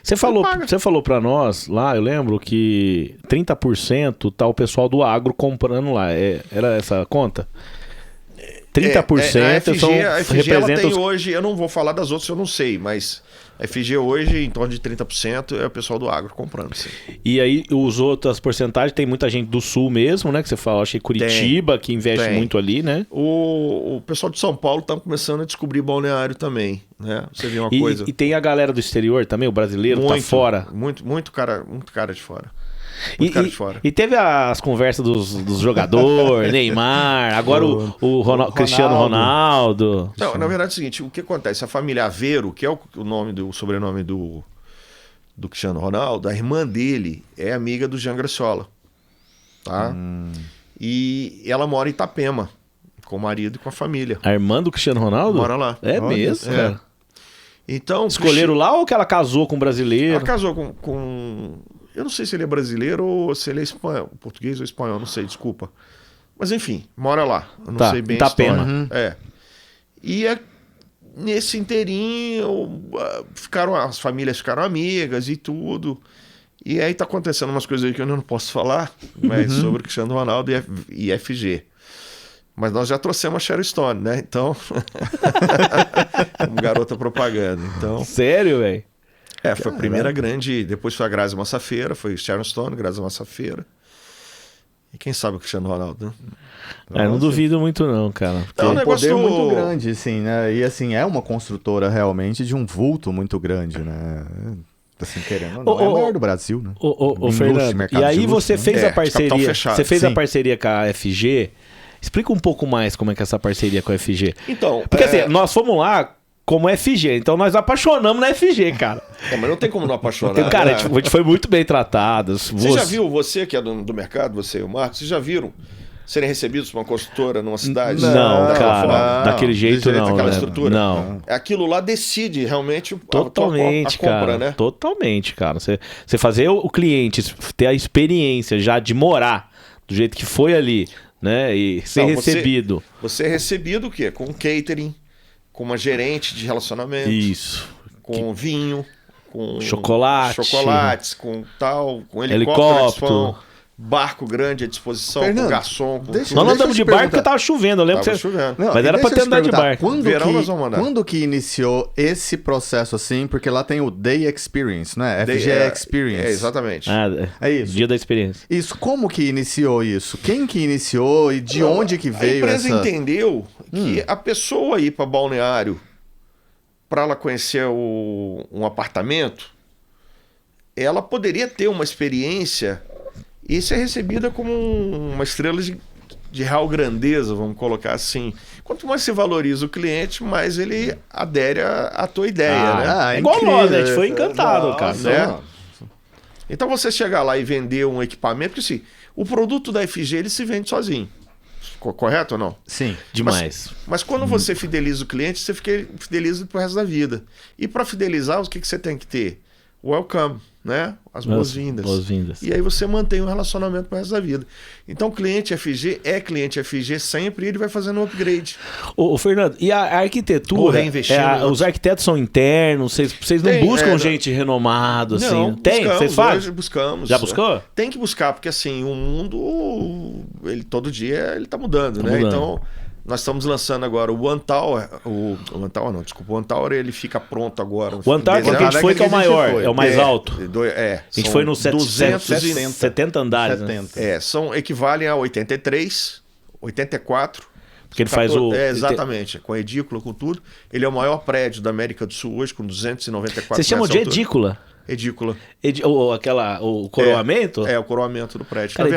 Você falou pra nós lá, eu lembro que 30% tá o pessoal do agro comprando lá. Era essa a conta? 30% a FG ela representa tem os... hoje, eu não vou falar das outras, eu não sei, mas a FG hoje, em torno de 30%, é o pessoal do agro comprando. Sim. E aí, os outras porcentagens, tem muita gente do sul mesmo, né? Que você fala, achei Curitiba, que investe Tem. muito ali, né? O pessoal de São Paulo está começando a descobrir balneário também, né? Você vê uma coisa... E tem a galera do exterior também, o brasileiro tá fora. Muito cara de fora. E, Muito cara de fora. e teve as conversas dos jogadores, Neymar, agora o Cristiano Ronaldo. Não, na verdade é o seguinte, o que acontece? A família Aveiro, que é o sobrenome do Cristiano Ronaldo, a irmã dele é amiga do Jean Graciola, tá? E ela mora em Itapema, com o marido e com a família. A irmã do Cristiano Ronaldo? Mora lá. É Olha mesmo, só. cara. Então, Escolheram lá ou que ela casou com um brasileiro? ela casou com... Eu não sei se ele é brasileiro ou se ele é espanhol, português ou espanhol, não sei, desculpa. Mas enfim, mora lá. Eu não Tá, sei bem Itapema. a história. E nesse inteirinho, as famílias ficaram amigas e tudo. E aí tá acontecendo umas coisas aí que eu não posso falar, mas sobre o Cristiano Ronaldo e FG. Mas nós já trouxemos a Sharon Stone, né? Então, como garota propaganda. Então, Sério, velho? Foi a primeira grande... Depois foi a Grazi Massafera, foi o Sharon Stone, Grazi Massafera. E quem sabe o Cristiano Ronaldo, né? Não duvido muito não, cara. Porque... É um negócio muito grande, assim, né? E assim, é uma construtora realmente de um vulto muito grande, né? Assim, querendo ou não, é a maior do Brasil, né? Ô Fernando, e aí você fez a parceria, fechado, você fez a parceria com a FG. Explica um pouco mais como é que é essa parceria com a FG. Então, porque assim, nós fomos lá como FG, então nós apaixonamos na FG, cara. Mas não tem como não apaixonar. Cara, a gente foi muito bem tratado. Você já viu, você que é do mercado, você e o Marcos, vocês já viram serem recebidos por uma construtora numa cidade? Não, cara, daquele jeito não. Daquela estrutura? Não. Aquilo lá decide realmente Totalmente, a compra, cara, né? Totalmente, cara. Você fazer o cliente ter a experiência já de morar do jeito que foi ali, né? E ser recebido. Você é recebido o quê? Com catering, com uma gerente de relacionamento. Isso. Com vinho, com chocolates, com tal, com helicóptero, barco grande à disposição, Fernando, com garçom, com nós não andamos de barco porque tava chovendo, eu lembro que chovendo. Não, mas era pra ter andado de barco. Quando que iniciou esse processo assim? Porque lá tem o Day Experience, né? FG Experience. Exatamente. É isso. Dia da experiência. Isso, como que iniciou isso? Quem que iniciou e de onde que veio essa... A empresa entendeu que a pessoa ir para Balneário para ela conhecer um apartamento, ela poderia ter uma experiência e ser recebida como uma estrela de real grandeza, vamos colocar assim. Quanto mais você valoriza o cliente, mais ele adere à tua ideia, né? É igual nós, né? A gente foi encantado, cara. Né? Então você chegar lá e vender um equipamento, porque assim, o produto da FG ele se vende sozinho. Correto ou não? Sim. Demais. Mas quando você fideliza o cliente, você fideliza pro resto da vida. E para fidelizar, o que você tem que ter? Welcome, né? As boas-vindas. Boas-vindas. E aí você mantém um relacionamento pro resto da vida. Então, cliente FG é cliente FG sempre e ele vai fazendo um upgrade. Ô Fernando, e a arquitetura? Os arquitetos são internos? Vocês não buscam gente renomada, assim? Não, tem? Vocês fazem? Hoje buscamos. Já buscou? Tem que buscar, porque assim, o mundo, todo dia ele tá mudando, né? Mudando. Então, nós estamos lançando agora o One Tower. O One Tower ele fica pronto agora. O One Tower que a gente foi que é o maior, é o mais alto. A gente foi no 70 andares. 70. Né? Equivalem a 83, 84. Porque ele faz o... exatamente, com edícula, com tudo. Ele é o maior prédio da América do Sul hoje, com 294 Vocês chamam de edícula? Edícula. O coroamento? O coroamento do prédio. Cara,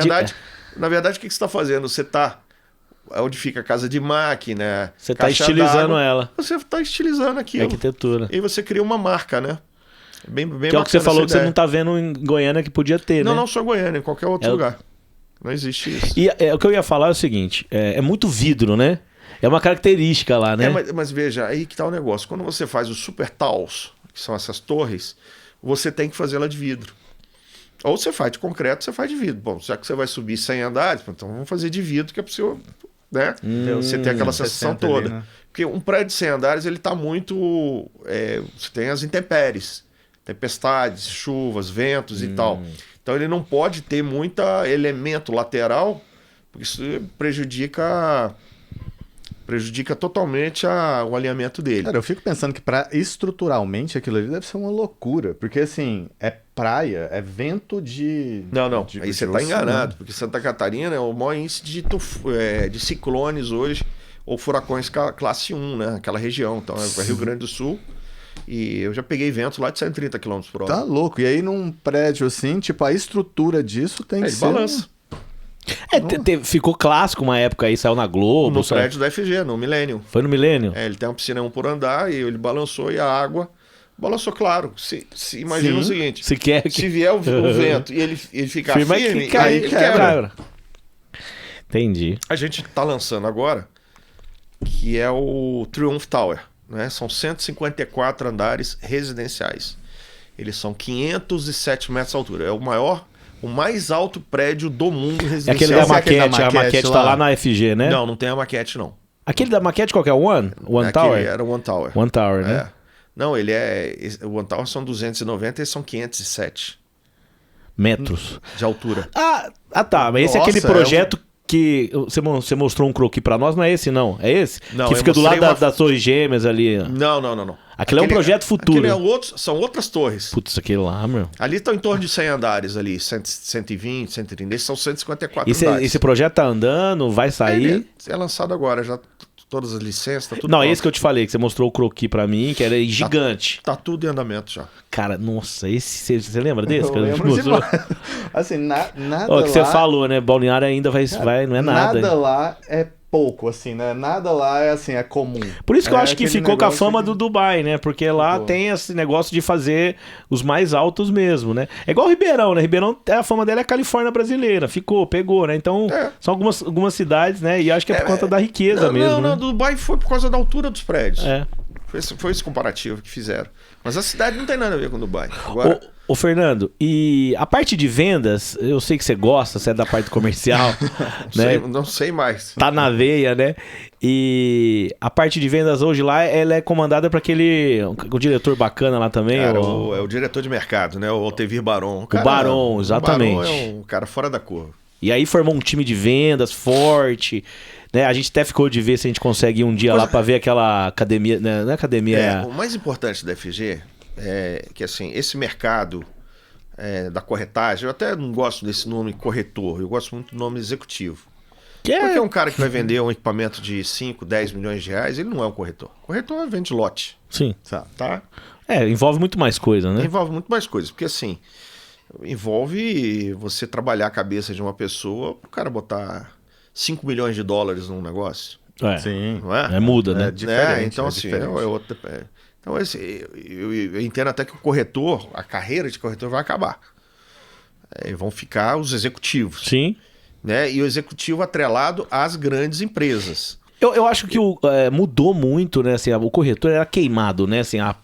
na verdade, o que você está fazendo? Você está... Onde fica a casa de máquina. Você está estilizando ela. Você está estilizando aquilo. Arquitetura. E você cria uma marca, né? Bem que é o que você falou que você não está vendo em Goiânia que podia ter, né? Não só em Goiânia, em qualquer outro lugar. Não existe isso. E o que eu ia falar é o seguinte: é muito vidro, né? É uma característica lá, né? Mas veja, aí que está o negócio. Quando você faz os super towers, que são essas torres, você tem que fazer ela de vidro. Ou você faz de concreto, você faz de vidro. Bom, já que você vai subir 100 andares, então vamos fazer de vidro, que é para você... Né? Você tem aquela sensação toda. Ali, né? Porque um prédio de 100 andares, ele está muito... você tem as intempéries, tempestades, chuvas, ventos e tal. Então ele não pode ter muito elemento lateral, porque isso prejudica totalmente o alinhamento dele. Cara, eu fico pensando que estruturalmente aquilo ali deve ser uma loucura, porque assim, é praia, é vento de... Não, aí você está enganado, porque Santa Catarina é o maior índice de ciclones hoje, ou furacões classe 1, né? Aquela região, então é Rio Grande do Sul, e eu já peguei vento lá de 130 km por hora. Tá louco, e aí num prédio assim, tipo, a estrutura disso tem que ser... balança. Ficou clássico uma época aí, saiu na Globo. No prédio da FG, no Millennium. Foi no Millennium? Ele tem uma piscina 1 por andar e ele balançou e a água balançou, claro. Imagina o seguinte: se vier o vento e ele ficar firme, aí quebra. Entendi. A gente está lançando agora, que é o Triumph Tower. Né? São 154 andares residenciais. Eles são 507 metros de altura. É o mais alto prédio do mundo residencial. É aquele da maquete, a maquete tá lá na FG, né? Não tem a maquete, não. Aquele da maquete qual que é? O One Tower? Era o One Tower. One Tower, né? Não, o One Tower são 290 e são 507 metros de altura. Tá. Mas esse é aquele projeto que você mostrou um croquis pra nós, não é esse, não? É esse? Não, que fica do lado das Torres Gêmeas ali. Não. Aquele é um projeto futuro. São outras torres. Putz, aquele lá, meu. Ali estão em torno de 100 andares ali, 120, 130, esses são 154 andares. Esse projeto tá andando, vai sair? É lançado agora, já todas as licenças, tá tudo Não, pronto. esse que eu te falei, que você mostrou o croquis pra mim, que era gigante. Tá tudo em andamento já. Cara, nossa, esse você lembra desse? Eu Que a gente lembro mostrou? demais. Assim, nada Ó, que você lá... falou, né? Balneário ainda vai, não é nada. Nada lá é pouco, assim, né? Nada lá é assim, é comum. Por isso que eu acho que aquele ficou com a negócio fama que- do Dubai, né? Porque lá Ficou. tem esse negócio de fazer os mais altos mesmo, né? É igual o Ribeirão, né? Ribeirão, a fama dela é a Califórnia brasileira. Pegou, né? Então, são algumas cidades, né? E acho que é por conta da riqueza mesmo, né? Não, Dubai foi por causa da altura dos prédios. É. Foi esse comparativo que fizeram. Mas a cidade não tem nada a ver com Dubai. Agora, Ô, Fernando, e a parte de vendas, eu sei que você gosta, você é da parte comercial, né? não sei mais. Tá na veia, né? E a parte de vendas hoje lá, ela é comandada por o diretor bacana lá também. Cara, é o diretor de mercado, né? O Altevir Baron. O Baron, exatamente. O Baron é um cara fora da curva. E aí formou um time de vendas forte, né? A gente até ficou de ver se a gente consegue ir um dia lá pra ver aquela academia, né? Não é academia... O mais importante da FG é que, assim, esse mercado da corretagem, eu até não gosto desse nome corretor, eu gosto muito do nome executivo. Porque um cara que vai vender um equipamento de 5, 10 milhões de reais, ele não é um corretor. Corretor vende lote, Sim. tá? Envolve muito mais coisa, né? Envolve muito mais coisas, porque assim, envolve você trabalhar a cabeça de uma pessoa pro cara botar 5 milhões de dólares num negócio, Sim. não é? Muda, né? Diferente, então, é assim, diferente. então, eu entendo até que o corretor, a carreira de corretor vai acabar. Vão ficar os executivos, Sim. né? E o executivo atrelado às grandes empresas. Eu acho que mudou muito, né? Assim, o corretor era queimado, né? Assim, a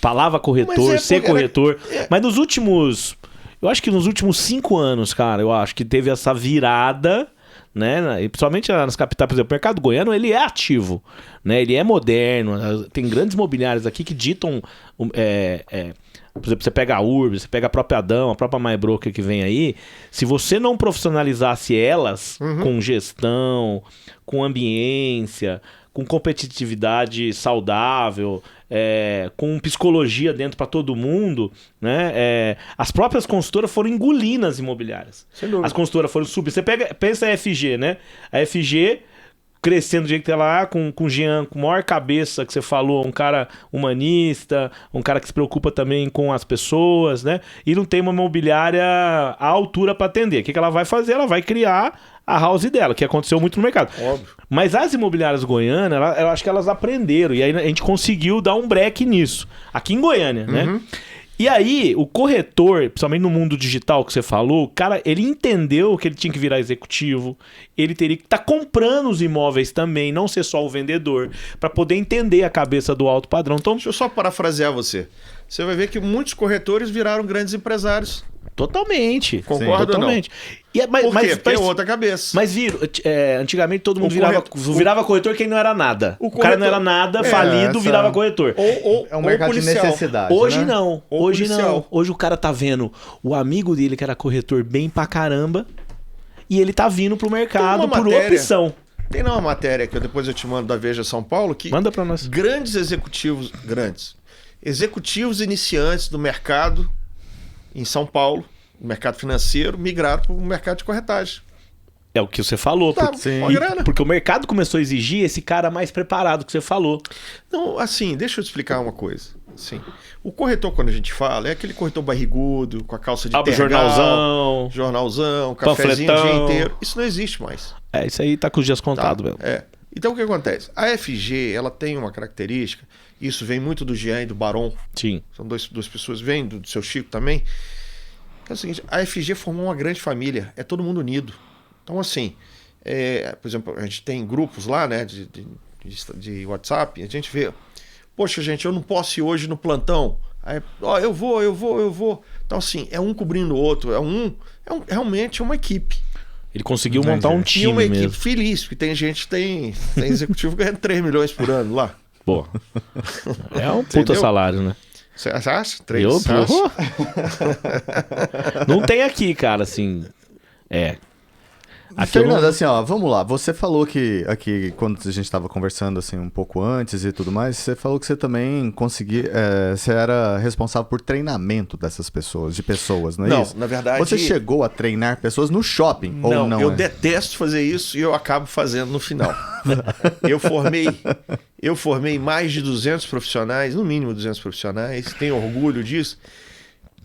palavra corretor, ser corretor. Mas nos últimos... Eu acho que nos últimos 5 anos, cara, eu acho que teve essa virada, né? E principalmente nas capitais, por exemplo, o mercado goiano, ele é ativo, né? Ele é moderno. Tem grandes imobiliários aqui que ditam... por exemplo, você pega a Urb, você pega a própria Adão, a própria MyBroker que vem aí. Se você não profissionalizasse elas com gestão, com ambiência, com competitividade saudável, com psicologia dentro para todo mundo, né? As próprias consultoras foram engolindo as imobiliárias. Sem dúvida. As consultoras foram subir. Pensa a FG, né? A FG crescendo do jeito que ela é, com o Jean, com maior cabeça que você falou, um cara humanista, um cara que se preocupa também com as pessoas, né? E não tem uma imobiliária à altura para atender. O que ela vai fazer? Ela vai criar a house dela, que aconteceu muito no mercado. Óbvio. Mas as imobiliárias goianas, eu acho que elas aprenderam, e aí a gente conseguiu dar um break nisso, aqui em Goiânia, né? E aí, o corretor, principalmente no mundo digital que você falou, cara, ele entendeu que ele tinha que virar executivo, ele teria que estar comprando os imóveis também, não ser só o vendedor, para poder entender a cabeça do alto padrão. Então, Deixa eu só parafrasear você. Você vai ver que muitos corretores viraram grandes empresários. totalmente. Concorda ou não? Totalmente. Por Por quê? Porque é outra cabeça. Mas antigamente todo mundo O virava corretor quem não era nada. O cara não corretor- era nada, falido, virava corretor. É um mercado de policial. necessidade, Hoje né? não, Ou hoje não. policial. Hoje o cara tá vendo o amigo dele que era corretor bem pra caramba e ele tá vindo pro mercado uma por matéria- opção. Tem uma matéria que depois eu te mando da Veja São Paulo que Manda pra nós. grandes executivos iniciantes do mercado em São Paulo, no mercado financeiro, migraram para o mercado de corretagem. É o que você falou. Tá, porque, uma grana. porque o mercado começou a exigir esse cara mais preparado que você falou. Não, assim, deixa eu te explicar uma coisa. Assim, o corretor, quando a gente fala, é aquele corretor barrigudo, com a calça de Abre o tergal, jornalzão. jornalzão, cafezinho o Panfletão. dia inteiro. Isso não existe mais. Isso aí tá com os dias Tá? contados mesmo. Então o que acontece? A FG, ela tem uma característica, isso vem muito do Jean e do Baron, Sim. são duas pessoas, vem do seu Chico também. É o seguinte, a FG formou uma grande família, é todo mundo unido. Então assim, por exemplo, a gente tem grupos lá, né, de WhatsApp, a gente vê, poxa gente, eu não posso ir hoje no plantão. Aí, eu vou. Então assim, é um cobrindo o outro, realmente uma equipe. Ele conseguiu montar um E time uma equipe mesmo. feliz, porque tem gente, tem executivo ganhando 3 milhões por ano lá. Pô. É um puta Entendeu? salário, né? Você acha? 3? Eu, Você acha? Não tem aqui, cara, assim. Fernando, assim, ó, vamos lá. Você falou que aqui, quando a gente estava conversando assim um pouco antes e tudo mais, você falou que você também conseguia, você era responsável por treinamento dessas pessoas, de pessoas, não é isso? Não, na verdade... Você chegou a treinar pessoas no shopping, ou não? Eu detesto fazer isso e eu acabo fazendo no final. Eu formei mais de 200 profissionais, no mínimo 200 profissionais, tenho orgulho disso,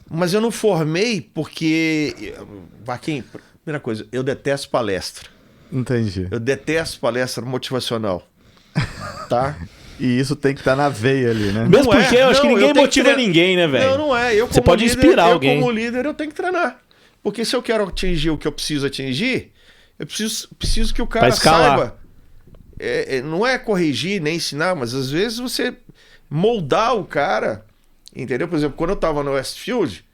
mas eu não formei porque... Vaquinho, primeira coisa, eu detesto palestra. Entendi. Eu detesto palestra motivacional. Tá? E isso tem que estar na veia ali, né? Mesmo porque eu acho que ninguém motiva ninguém, né, velho? Não é. Você pode inspirar alguém. Como líder, eu tenho que treinar. Porque se eu quero atingir o que eu preciso atingir, eu preciso que o cara saiba. Não é corrigir nem ensinar, mas às vezes você moldar o cara, entendeu? Por exemplo, quando eu tava no Westfield,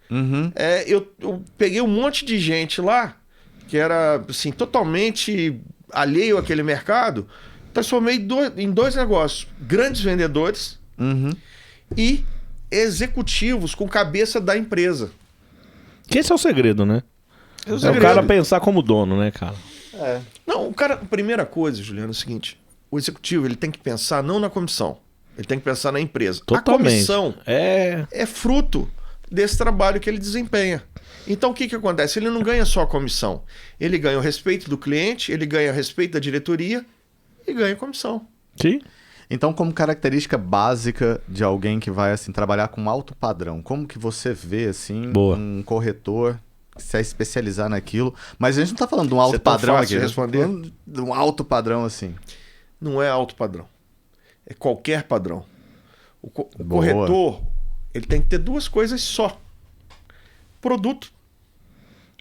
eu peguei um monte de gente lá que era assim, totalmente alheio àquele mercado, transformei em dois negócios: grandes vendedores e executivos com cabeça da empresa. Que esse é o segredo, né? É o cara pensar como dono, né, cara? Não, o cara, a primeira coisa, Juliano, é o seguinte: o executivo ele tem que pensar não na comissão, ele tem que pensar na empresa. Totalmente. A comissão é fruto desse trabalho que ele desempenha. Então o que acontece? Ele não ganha só a comissão, ele ganha o respeito do cliente, ele ganha o respeito da diretoria e ganha a comissão. Sim. Então, como característica básica de alguém que vai assim trabalhar com alto padrão, como que você vê assim um corretor que se especializar naquilo? Mas a gente não está falando de um alto padrão aqui, responder? De um alto padrão assim. Não é alto padrão, é qualquer padrão. O corretor, ele tem que ter duas coisas só: produto.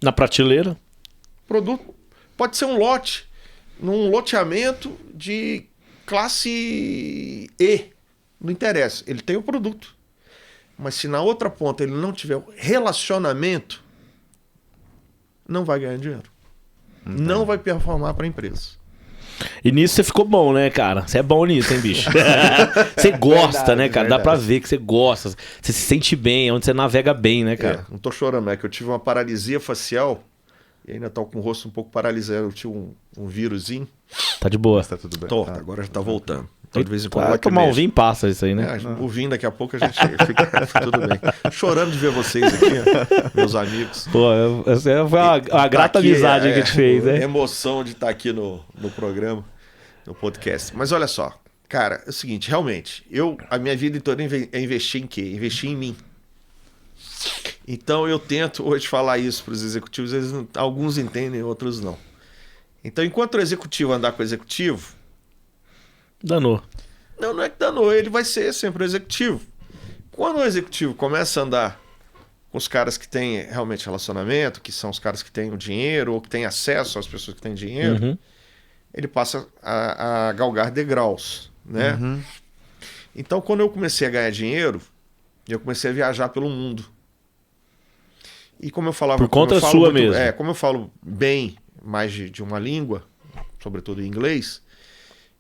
Na prateleira. Produto. Pode ser um lote, num loteamento de classe E. Não interessa. Ele tem o produto. Mas se na outra ponta ele não tiver relacionamento, não vai ganhar dinheiro. Entendi. Não vai performar para a empresa. E nisso você ficou bom, né, cara? Você é bom nisso, hein, bicho? Você gosta, verdade, né, cara? Verdade. Dá pra ver que você gosta. Você se sente bem, é onde você navega bem, né, cara? Não tô chorando, é que eu tive uma paralisia facial e ainda tô com o rosto um pouco paralisado. Eu tive um vírusinho. Tá de boa. Mas tá tudo bem. Agora já tá voltando. Então, de vez em quando vai tomar um vinho passa isso aí, né? O vinho daqui a pouco a gente fica tudo bem. Chorando de ver vocês aqui, meus amigos. Pô, essa foi uma grata amizade que a gente fez, né? Emoção de estar aqui no programa, no podcast. Mas olha só, cara, é o seguinte, realmente, a minha vida toda é investir em quê? Investir em mim. Então eu tento hoje falar isso para os executivos, alguns entendem, outros não. Então, enquanto o executivo andar com o executivo, danou. Não é que danou, ele vai ser sempre o executivo. Quando o executivo começa a andar com os caras que têm realmente relacionamento, que são os caras que têm o dinheiro ou que têm acesso às pessoas que têm dinheiro, ele passa a galgar degraus, né? Então, quando eu comecei a ganhar dinheiro, eu comecei a viajar pelo mundo. E como eu falava... Por conta sua mesmo. Como eu falo bem mais de uma língua, sobretudo em inglês,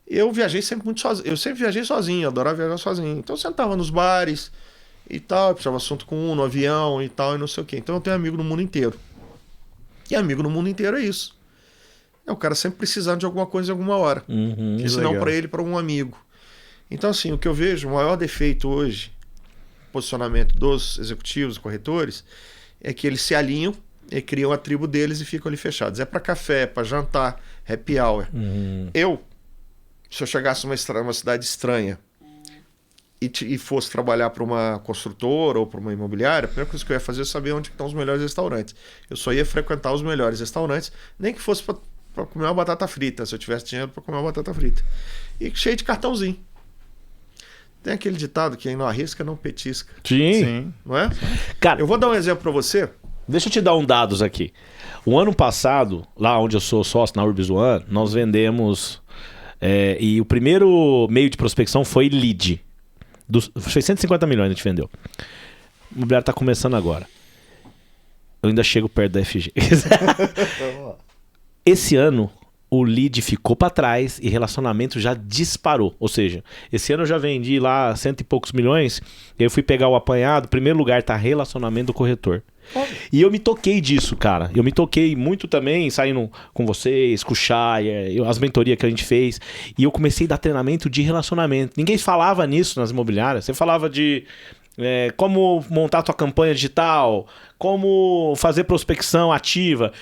eu viajei sempre muito sozinho. Eu sempre viajei sozinho, adorava viajar sozinho. Então eu sentava nos bares e tal, puxava assunto com no avião e tal, e não sei o quê. Então eu tenho amigo no mundo inteiro. E amigo no mundo inteiro é isso. É o cara sempre precisando de alguma coisa em alguma hora. E se não para ele, para um amigo. Então assim, o que eu vejo, o maior defeito hoje, posicionamento dos executivos, corretores, é que eles se alinham e criam a tribo deles e ficam ali fechados. É para café, para jantar, happy hour. Se eu chegasse numa cidade estranha e fosse trabalhar para uma construtora ou para uma imobiliária, a primeira coisa que eu ia fazer é saber onde estão os melhores restaurantes. Eu só ia frequentar os melhores restaurantes, nem que fosse para comer uma batata frita, se eu tivesse dinheiro para comer uma batata frita. E cheio de cartãozinho. Tem aquele ditado que quem não arrisca não petisca. Sim. Não é? Cara, eu vou dar um exemplo para você. Deixa eu te dar dados aqui. O ano passado, lá onde eu sou sócio, na Urbis One, nós vendemos... e o primeiro meio de prospecção foi lead. Foi 150 milhões a gente vendeu. O imobiliário está começando agora. Eu ainda chego perto da FG. Esse ano, o lead ficou para trás e relacionamento já disparou. Ou seja, esse ano eu já vendi lá 100 e poucos milhões. E aí eu fui pegar o apanhado. Primeiro lugar está relacionamento do corretor. E eu me toquei disso, cara. Eu me toquei muito também, saindo com vocês, com o Chay, as mentorias que a gente fez. E eu comecei a dar treinamento de relacionamento. Ninguém falava nisso nas imobiliárias. Você falava de como montar tua campanha digital, como fazer prospecção ativa.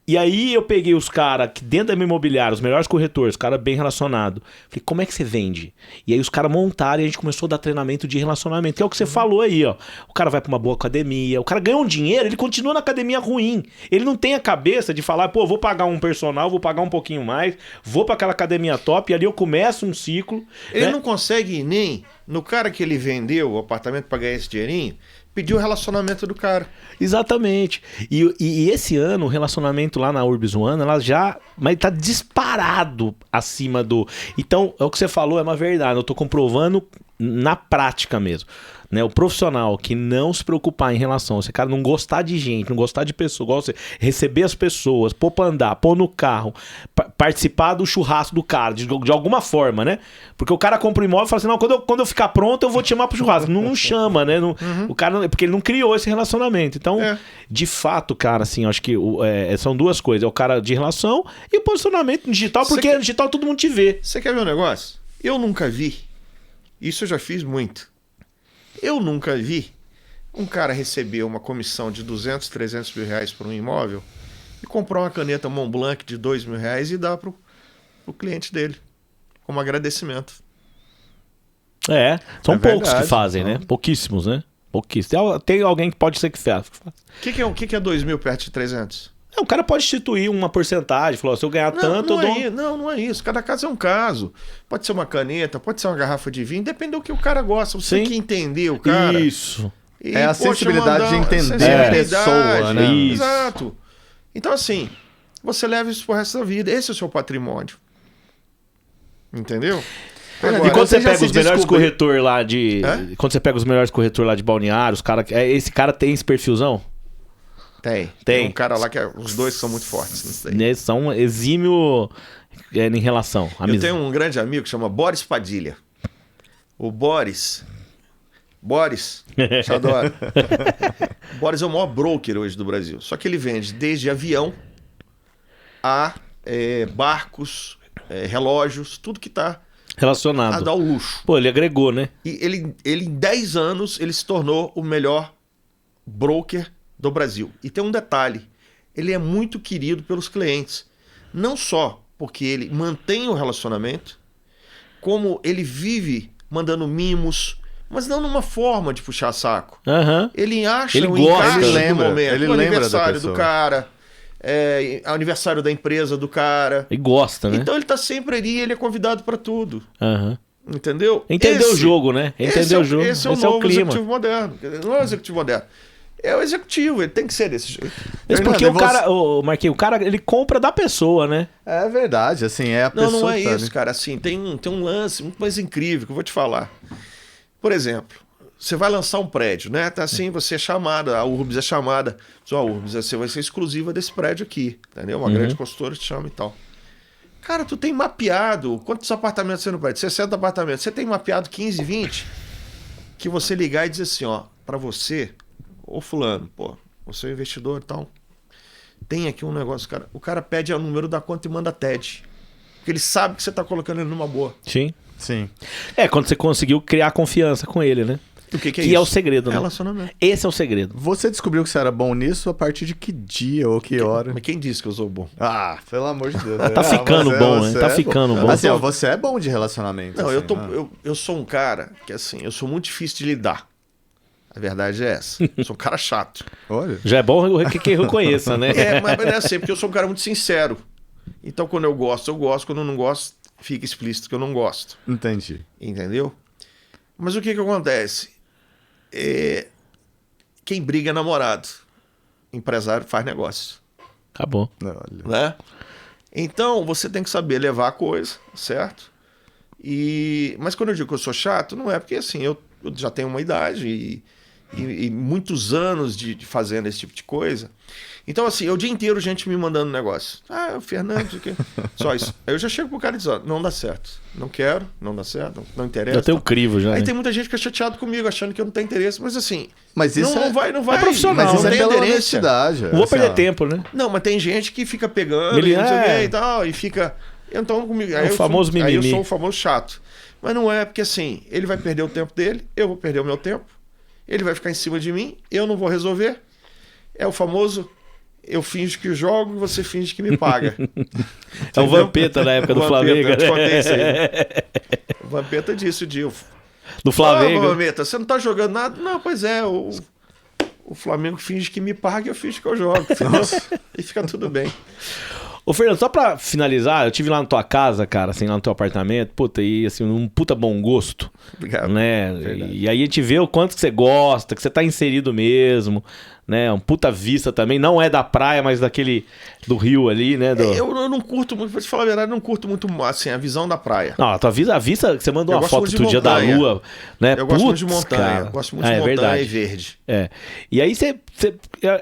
E aí eu peguei os caras que dentro da minha imobiliária, os melhores corretores, os caras bem relacionados. Falei, como é que você vende? E aí os caras montaram e a gente começou a dar treinamento de relacionamento. Que é o que você falou aí, ó. O cara vai pra uma boa academia, o cara ganha um dinheiro, ele continua na academia ruim. Ele não tem a cabeça de falar, pô, vou pagar um personal, vou pagar um pouquinho mais, vou pra aquela academia top, e ali eu começo um ciclo. Ele né? não consegue ir nem no cara que ele vendeu o apartamento pra ganhar esse dinheirinho, pedir o relacionamento do cara. Exatamente. E esse ano, o relacionamento lá na Urbis One, ela já... Mas tá disparado acima do... Então, é o que você falou, é uma verdade. Eu tô comprovando na prática mesmo. Né? O profissional que não se preocupar em relação... Esse cara não gostar de gente, não gostar de pessoas, receber as pessoas, pôr pra andar, pôr no carro, participar do churrasco do cara, de alguma forma, né? Porque o cara compra um imóvel e fala assim, não, quando eu ficar pronto, eu vou te chamar pro churrasco. Não chama, né? Não, o cara porque ele não criou esse relacionamento. Então, de fato, cara, assim, eu acho que são duas coisas. É o cara de relação e o posicionamento digital, porque no digital todo mundo te vê. Você quer ver um negócio? Eu nunca vi. Isso eu já fiz muito. Eu nunca vi um cara receber uma comissão de 200, 300 mil reais por um imóvel e comprar uma caneta Montblanc de 2 mil reais e dar pro cliente dele, como agradecimento. São poucos verdade, que fazem, né? Pouquíssimos, né? Pouquíssimos. Tem alguém que pode ser que faz. O que é 2 mil perto de 300? O cara pode instituir uma porcentagem, falou, se eu ganhar tanto, eu dou... Não é isso. Cada caso é um caso. Pode ser uma caneta, pode ser uma garrafa de vinho, depende do que o cara gosta. Você tem que entender o cara. Isso. E, É a sensibilidade de entender a a pessoa, né? Isso. Exato. Então, assim, você leva isso pro resto da vida. Esse é o seu patrimônio. Entendeu? E quando você já pega se os melhores descobriu- corretores lá de... Quando você pega os melhores corretores lá de Balneário, os cara... esse cara tem esse perfilzão? Tem um cara lá que os dois são muito fortes nisso daí. Eles são exímio em relação. Eu tenho um grande amigo que chama Boris Padilha. O Boris, te adoro. O Boris é o maior broker hoje do Brasil. Só que ele vende desde avião a barcos, relógios, tudo que tá a Relacionado. dar o luxo. Pô, ele agregou, né? E ele em 10 anos, ele se tornou o melhor broker do Brasil. E tem um detalhe, ele é muito querido pelos clientes. Não só porque ele mantém o relacionamento, como ele vive mandando mimos, mas não numa forma de puxar saco. Ele acha Ele um gosta, encaixe ele do lembra, momento. ele O lembra da aniversário do pessoa. cara, aniversário da empresa do cara. Ele gosta, né? Então ele tá sempre ali, ele é convidado para tudo. Entendeu? Entendeu o jogo, né? Entendeu o jogo. Esse é o Esse é o novo clima. executivo moderno. Não é o executivo moderno. É o executivo, ele tem que ser desse jeito. Mas porque Fernando, o cara, Marquinhos, o cara, ele compra da pessoa, né? É verdade, assim, é a pessoa Não é que tá isso, ali. cara. Assim, tem um lance muito mais incrível que eu vou te falar. Por exemplo, você vai lançar um prédio, né? Tá assim, você é chamada, a Urbis é chamada. Só a Urbis, você vai ser exclusiva desse prédio aqui, entendeu? Uma grande consultora te chama e tal. Cara, tu tem mapeado quantos apartamentos você no prédio? 60 apartamentos. Você tem mapeado 15, 20? Que você ligar e dizer assim, ó, pra você, ô fulano, pô, você é um investidor e tal, tem aqui um negócio, cara. O cara pede o número da conta e manda TED. Porque ele sabe que você tá colocando ele numa boa. Sim. Sim. Quando você conseguiu criar confiança com ele, né? O que é Que isso? é o segredo, né? Relacionamento. Esse é o segredo. Você descobriu que você era bom nisso a partir de que dia ou que hora? Mas quem disse que eu sou bom? Ah, pelo amor de Deus. Tá ficando bom, né? você Tá é ficando bom. Assim, ó, você é bom de relacionamento. Não, assim, eu sou um cara que, assim, eu sou muito difícil de lidar. A verdade é essa. Eu sou um cara chato. Olha. Já é bom que reconheça, né? Mas não é assim, porque eu sou um cara muito sincero. Então, quando eu gosto, eu gosto. Quando eu não gosto, fica explícito que eu não gosto. Entendi. Entendeu? Mas o que acontece? Quem briga é namorado. Empresário faz negócio. Acabou. Olha. Né? Então, você tem que saber levar a coisa, certo? Mas quando eu digo que eu sou chato, não é porque assim, eu já tenho uma idade e muitos anos de fazendo esse tipo de coisa. Então, assim, o dia inteiro gente me mandando negócio. Ah, o Fernando, o quê? Só isso. Aí eu já chego pro cara e diz, ó, não dá certo. Não quero, não dá certo, não interessa. Já tem o crivo já, Aí né? tem muita gente que é chateado comigo, achando que eu não tenho interesse. Mas assim, Mas isso não vai. é profissional, Mas isso não é tem pela aderência. honestidade. Não vou assim, perder ó. tempo, né? Não, mas tem gente que fica pegando Ele e não sei o é. quê e tal, e fica... Então, comigo, aí o famoso Aí eu mimimi. sou o famoso chato. Mas não é, porque assim, ele vai perder o tempo dele, eu vou perder o meu tempo, ele vai ficar em cima de mim, eu não vou resolver. É o famoso... Eu finjo que jogo e você finge que me paga. É o Vampeta na época do Flamengo. Eu te né? contei isso aí. O Vampeta disse o dia. Do Flamengo. Vampeta, você não tá jogando nada? Não, pois é. O Flamengo finge que me paga e eu finge que eu jogo. E fica tudo bem. Ô, Fernando, só pra finalizar, eu tive lá na tua casa, cara, assim, lá no teu apartamento, puta, e assim, um puta bom gosto. Obrigado. Né? Verdade. E aí a gente vê o quanto que você gosta, que você tá inserido mesmo, né? Um puta vista também, não é da praia, mas daquele do rio ali, né? Eu não curto muito, pra te falar a verdade, eu não curto muito assim, a visão da praia. Não, a vista que você mandou Eu uma gosto foto muito de do dia da montanha. lua, né? Eu gosto muito de Putz, montanha. cara. Eu gosto muito de É montanha verdade. e verde. É. E aí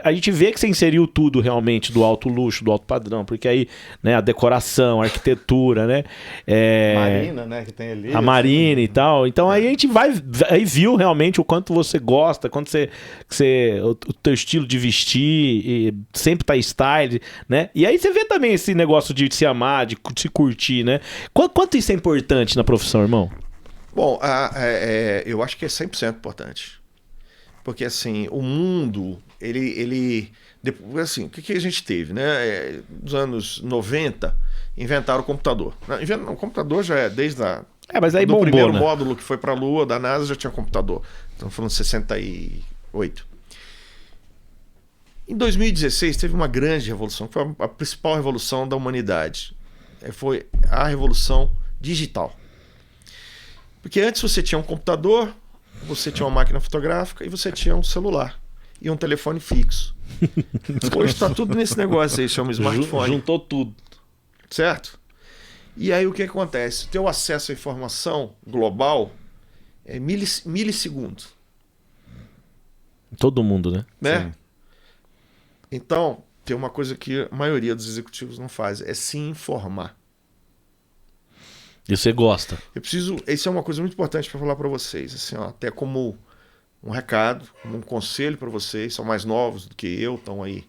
a gente vê que você inseriu tudo realmente do alto luxo, do alto padrão, porque aí, né, a decoração, a arquitetura, né? Marina, né, que tem ali. A marina e tal. Então aí a gente aí viu realmente o quanto você gosta, quanto o teu estilo de vestir, e sempre tá style, né? E aí você vê também esse negócio de se amar, de se curtir, né? Quanto isso é importante na profissão, irmão? Bom, eu acho que é 100% importante. Porque, assim, o mundo, depois, assim, o que a gente teve, né? Nos anos 90, inventaram o computador. O computador já é desde mas aí do bombou, primeiro né? módulo que foi para a Lua, da NASA, já tinha computador. Estamos falando de 68. Em 2016, teve uma grande revolução, que foi a principal revolução da humanidade. Foi a revolução digital. Porque antes você tinha um computador, você tinha uma máquina fotográfica e você tinha um celular e um telefone fixo. Hoje está tudo nesse negócio aí, chama smartphone. Juntou tudo. Certo? E aí o que acontece? O teu acesso à informação global é milissegundo. Todo mundo, né? Né? Sim. Então, tem uma coisa que a maioria dos executivos não faz, é se informar. E você gosta. Isso é uma coisa muito importante para falar para vocês, assim, ó, até como um recado, como um conselho para vocês, são mais novos do que eu, estão aí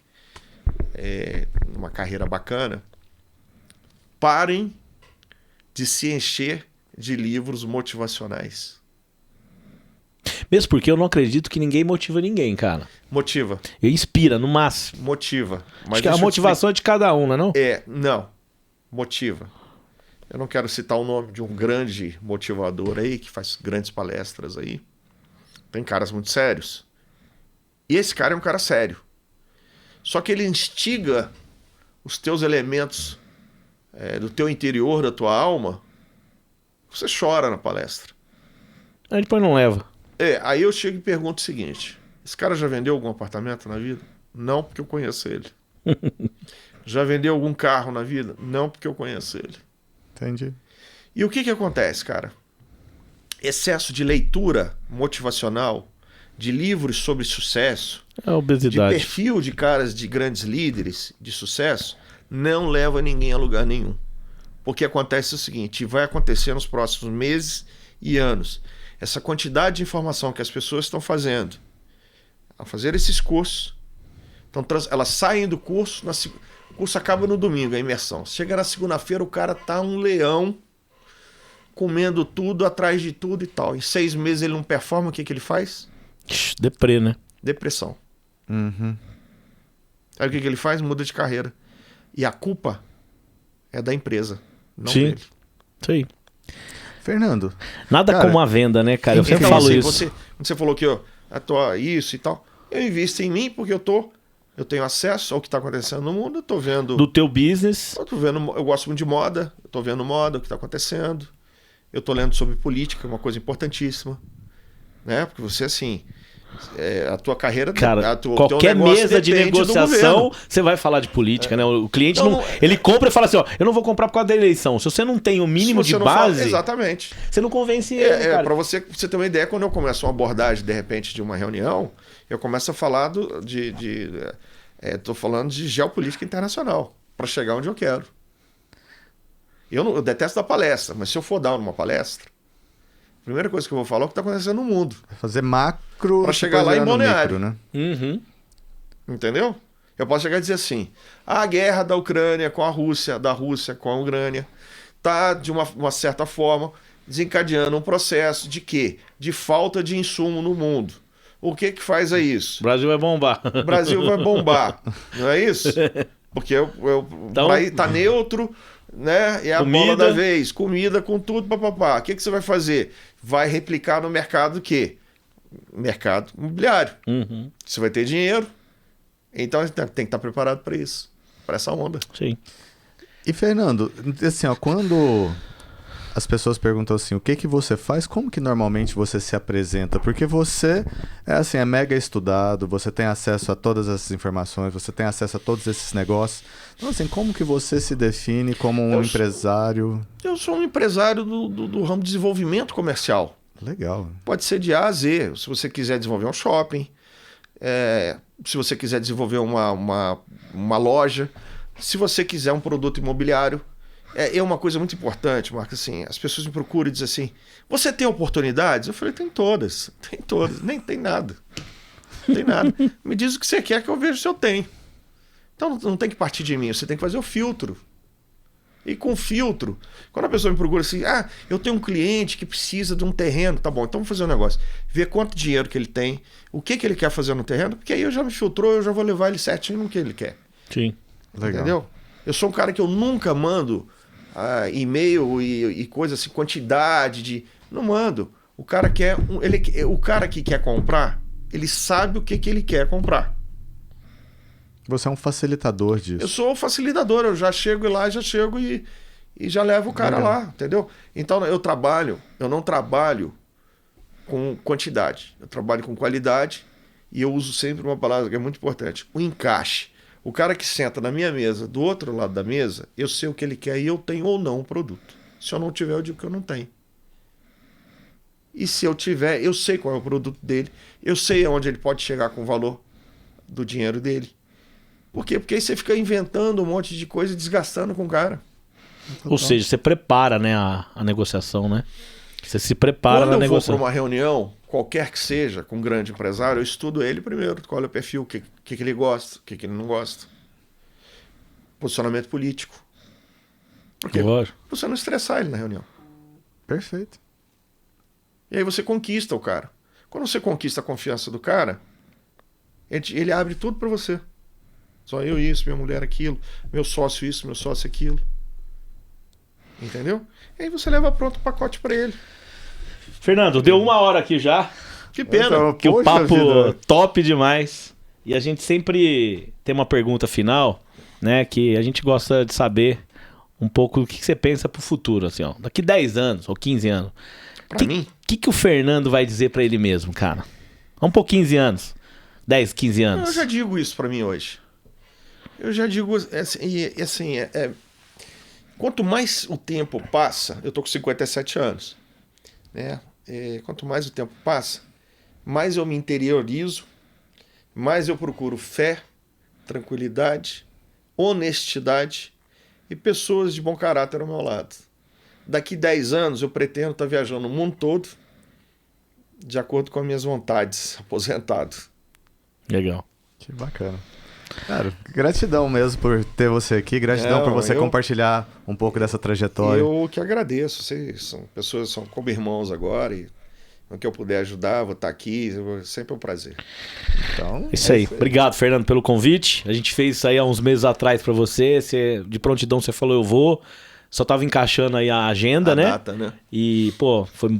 numa carreira bacana. Parem de se encher de livros motivacionais. Mesmo porque eu não acredito que ninguém motiva ninguém, cara. Motiva, E inspira, no máximo. motiva. Mas Acho que a deixa eu te motivação é de cada um, né, não? não. Motiva. Eu não quero citar o nome de um grande motivador aí, que faz grandes palestras aí. Tem caras muito sérios. E esse cara é um cara sério. Só que ele instiga os teus elementos do teu interior, da tua alma. Você chora na palestra. Aí depois não leva. Aí eu chego e pergunto o seguinte. Esse cara já vendeu algum apartamento na vida? Não, porque eu conheço ele. Já vendeu algum carro na vida? Não, porque eu conheço ele. Entendi. E o que acontece, cara? Excesso de leitura motivacional, de livros sobre sucesso, É a de obesidade. perfil de caras de grandes líderes de sucesso, não leva ninguém a lugar nenhum. Porque acontece o seguinte, e vai acontecer nos próximos meses e anos. Essa quantidade de informação que as pessoas estão fazendo, a fazer esses cursos, elas saem do curso, o curso acaba no domingo, a imersão. Chega na segunda-feira, o cara tá um leão, comendo tudo, atrás de tudo e tal. Em 6 meses ele não performa, o que ele faz? Deprê, né? Depressão. Uhum. Aí o que ele faz? Muda de carreira. E a culpa é da empresa, não Sim. dele. Isso aí. Fernando, Nada Cara, como a venda, né, cara? Eu sempre Então, falo assim, isso. você falou que isso e tal. Eu invisto em mim porque eu tenho acesso ao que está acontecendo no mundo, eu tô vendo. Do teu business. Eu gosto muito de moda, eu tô vendo moda, o que está acontecendo. Eu tô lendo sobre política, uma coisa importantíssima. Né? Porque você, assim, A tua carreira... Cara, teu qualquer negócio mesa de depende do negociação, governo. você vai falar de política, né? O cliente Então, não... Ele compra e fala assim, ó, eu não vou comprar por causa da eleição. Se você não tem o mínimo Se de você não fala- base, exatamente. você não convence ele, cara. Para você ter uma ideia, quando eu começo uma abordagem, de repente, de uma reunião, eu começo a falar tô falando de geopolítica internacional, para chegar onde eu quero. Eu detesto dar palestra, mas se eu for dar uma palestra, a primeira coisa que eu vou falar é o que está acontecendo no mundo. Fazer macro... Pra chegar lá em depois virar no balneário. micro, né? Uhum. Entendeu? Eu posso chegar e dizer assim: a guerra da Ucrânia com a Rússia, da Rússia com a Ucrânia, tá de uma certa forma desencadeando um processo de quê? De falta de insumo no mundo. O que faz isso? O Brasil vai bombar. O Brasil vai bombar, não é isso? Porque Então, para tá neutro, né? É a comida. bola da vez, comida com tudo, papapá. O que você vai fazer? Vai replicar no mercado o quê? Mercado imobiliário. Uhum. Você vai ter dinheiro, então a gente tem que estar preparado para isso, para essa onda. Sim. E, Fernando, assim, ó, quando as pessoas perguntam assim, o que que você faz, como que normalmente você se apresenta? Porque você é mega estudado, você tem acesso a todas essas informações, você tem acesso a todos esses negócios. Então, assim, como que você se define como um empresário? Eu sou um empresário do ramo de desenvolvimento comercial. Legal. Pode ser de A a Z. Se você quiser desenvolver um shopping, se você quiser desenvolver uma loja, se você quiser um produto imobiliário. É uma coisa muito importante, Marcos, assim, as pessoas me procuram e dizem assim, você tem oportunidades? Eu falei, tem todas, nem tem nada. Não tem nada. Me diz o que você quer que eu veja se eu tenho. Então não tem que partir de mim, você tem que fazer o filtro. E com filtro, quando a pessoa me procura assim, eu tenho um cliente que precisa de um terreno, tá bom, então vamos fazer um negócio. Ver quanto dinheiro que ele tem, o que ele quer fazer no terreno, porque aí eu já me filtrou, eu já vou levar ele certinho no que ele quer. Sim. Legal. Entendeu? Eu sou um cara que eu nunca mando e-mail e coisa assim, quantidade de... Não mando. O cara o cara que quer comprar, ele sabe o que ele quer comprar. Você é um facilitador disso. Eu sou o facilitador, eu já chego lá, e já levo o cara lá, entendeu? Então eu não trabalho com quantidade, eu trabalho com qualidade e eu uso sempre uma palavra que é muito importante, o encaixe. O cara que senta na minha mesa, do outro lado da mesa, eu sei o que ele quer e eu tenho ou não o produto. Se eu não tiver, eu digo que eu não tenho. E se eu tiver, eu sei qual é o produto dele, eu sei aonde ele pode chegar com o valor do dinheiro dele. Por quê? Porque aí você fica inventando um monte de coisa e desgastando com o cara. Ou seja, você prepara, né, a negociação, né? Você se prepara na Quando eu vou negociação. para uma reunião, qualquer que seja, com um grande empresário, eu estudo ele primeiro, qual é o perfil, o que ele gosta, o que ele não gosta. Posicionamento político. Por quê? Lógico. Pra você não estressar ele na reunião. Perfeito. E aí você conquista o cara. Quando você conquista a confiança do cara, ele abre tudo para você. Só eu isso, minha mulher aquilo, meu sócio isso, meu sócio aquilo. Entendeu? E aí você leva pronto o pacote para ele. Fernando, deu 1 hora aqui já. Que pena. Então, Que o poxa papo vida. top demais. E a gente sempre tem uma pergunta final, né? Que a gente gosta de saber um pouco do que você pensa pro futuro, assim, ó. Daqui 10 anos ou 15 anos. Pra mim? O que o Fernando vai dizer pra ele mesmo, cara? Vamos por 15 anos. 10, 15 anos. Eu já digo isso para mim hoje. Eu já digo assim, quanto mais o tempo passa, eu tô com 57 anos, né? Quanto mais o tempo passa, mais eu me interiorizo, mais eu procuro fé, tranquilidade, honestidade e pessoas de bom caráter ao meu lado. Daqui 10 anos eu pretendo estar viajando o mundo todo de acordo com as minhas vontades, aposentado. Legal. Que bacana. Cara, gratidão mesmo por ter você aqui, gratidão por você compartilhar um pouco dessa trajetória. Eu que agradeço, vocês são pessoas, são como irmãos agora e no que eu puder ajudar, vou estar aqui, sempre é um prazer. Então, Isso aí. Obrigado, Fernando, pelo convite. A gente fez isso aí há uns meses atrás pra você. De prontidão você falou, eu vou. Só tava encaixando aí a agenda, né? Data, né? E, pô, foi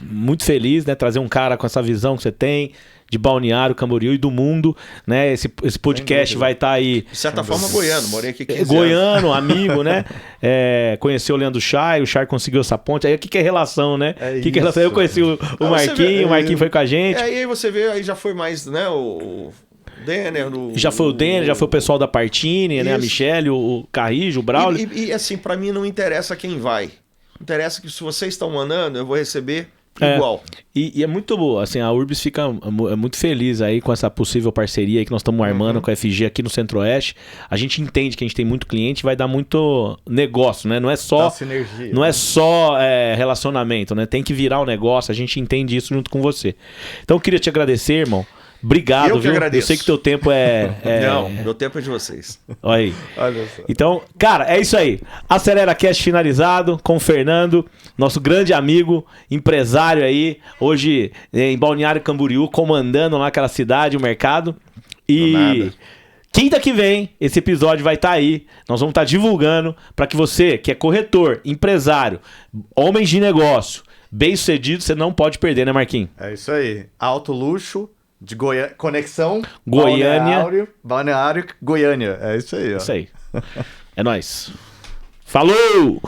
muito feliz, né? Trazer um cara com essa visão que você tem de Balneário Camboriú e do mundo, né? Esse podcast vai estar aí... De certa forma, goiano. Morei aqui 15 goiano, amigo, né? Conheceu o Leandro Chay, o Chay conseguiu essa ponte. Aí o que é relação, né? Que é relação? Eu conheci o Marquinhos, o Marquinhos foi com a gente. Aí você vê, aí já foi mais, né? O Denner. Já foi o Denner, já foi o pessoal da Partini, né? A Michelle, o Carrijo, o Braulio. E assim, pra mim não interessa quem vai. Interessa que se vocês estão mandando, eu vou receber igual. E é muito boa, assim, a Urbis fica muito feliz aí com essa possível parceria aí que nós estamos armando com a FG aqui no Centro-Oeste. A gente entende que a gente tem muito cliente, vai dar muito negócio, né? Não é só sinergia, não é só relacionamento, né? Tem que virar o negócio, a gente entende isso junto com você. Então eu queria te agradecer, irmão. Obrigado, eu que viu? agradeço. Eu sei que teu tempo Não, meu tempo é de vocês. Olha aí. Olha só. Então, cara, é isso aí. Acelera Cast finalizado com o Fernando, nosso grande amigo, empresário aí, hoje em Balneário Camboriú, comandando lá aquela cidade, o mercado. E quinta que vem, esse episódio vai estar aí. Nós vamos estar divulgando para que você, que é corretor, empresário, homem de negócio, bem-sucedido, você não pode perder, né, Marquinhos? É isso aí. Alto luxo. De Conexão Goiânia. Balneário, Goiânia. É isso aí, ó. Isso aí. É nóis. Falou!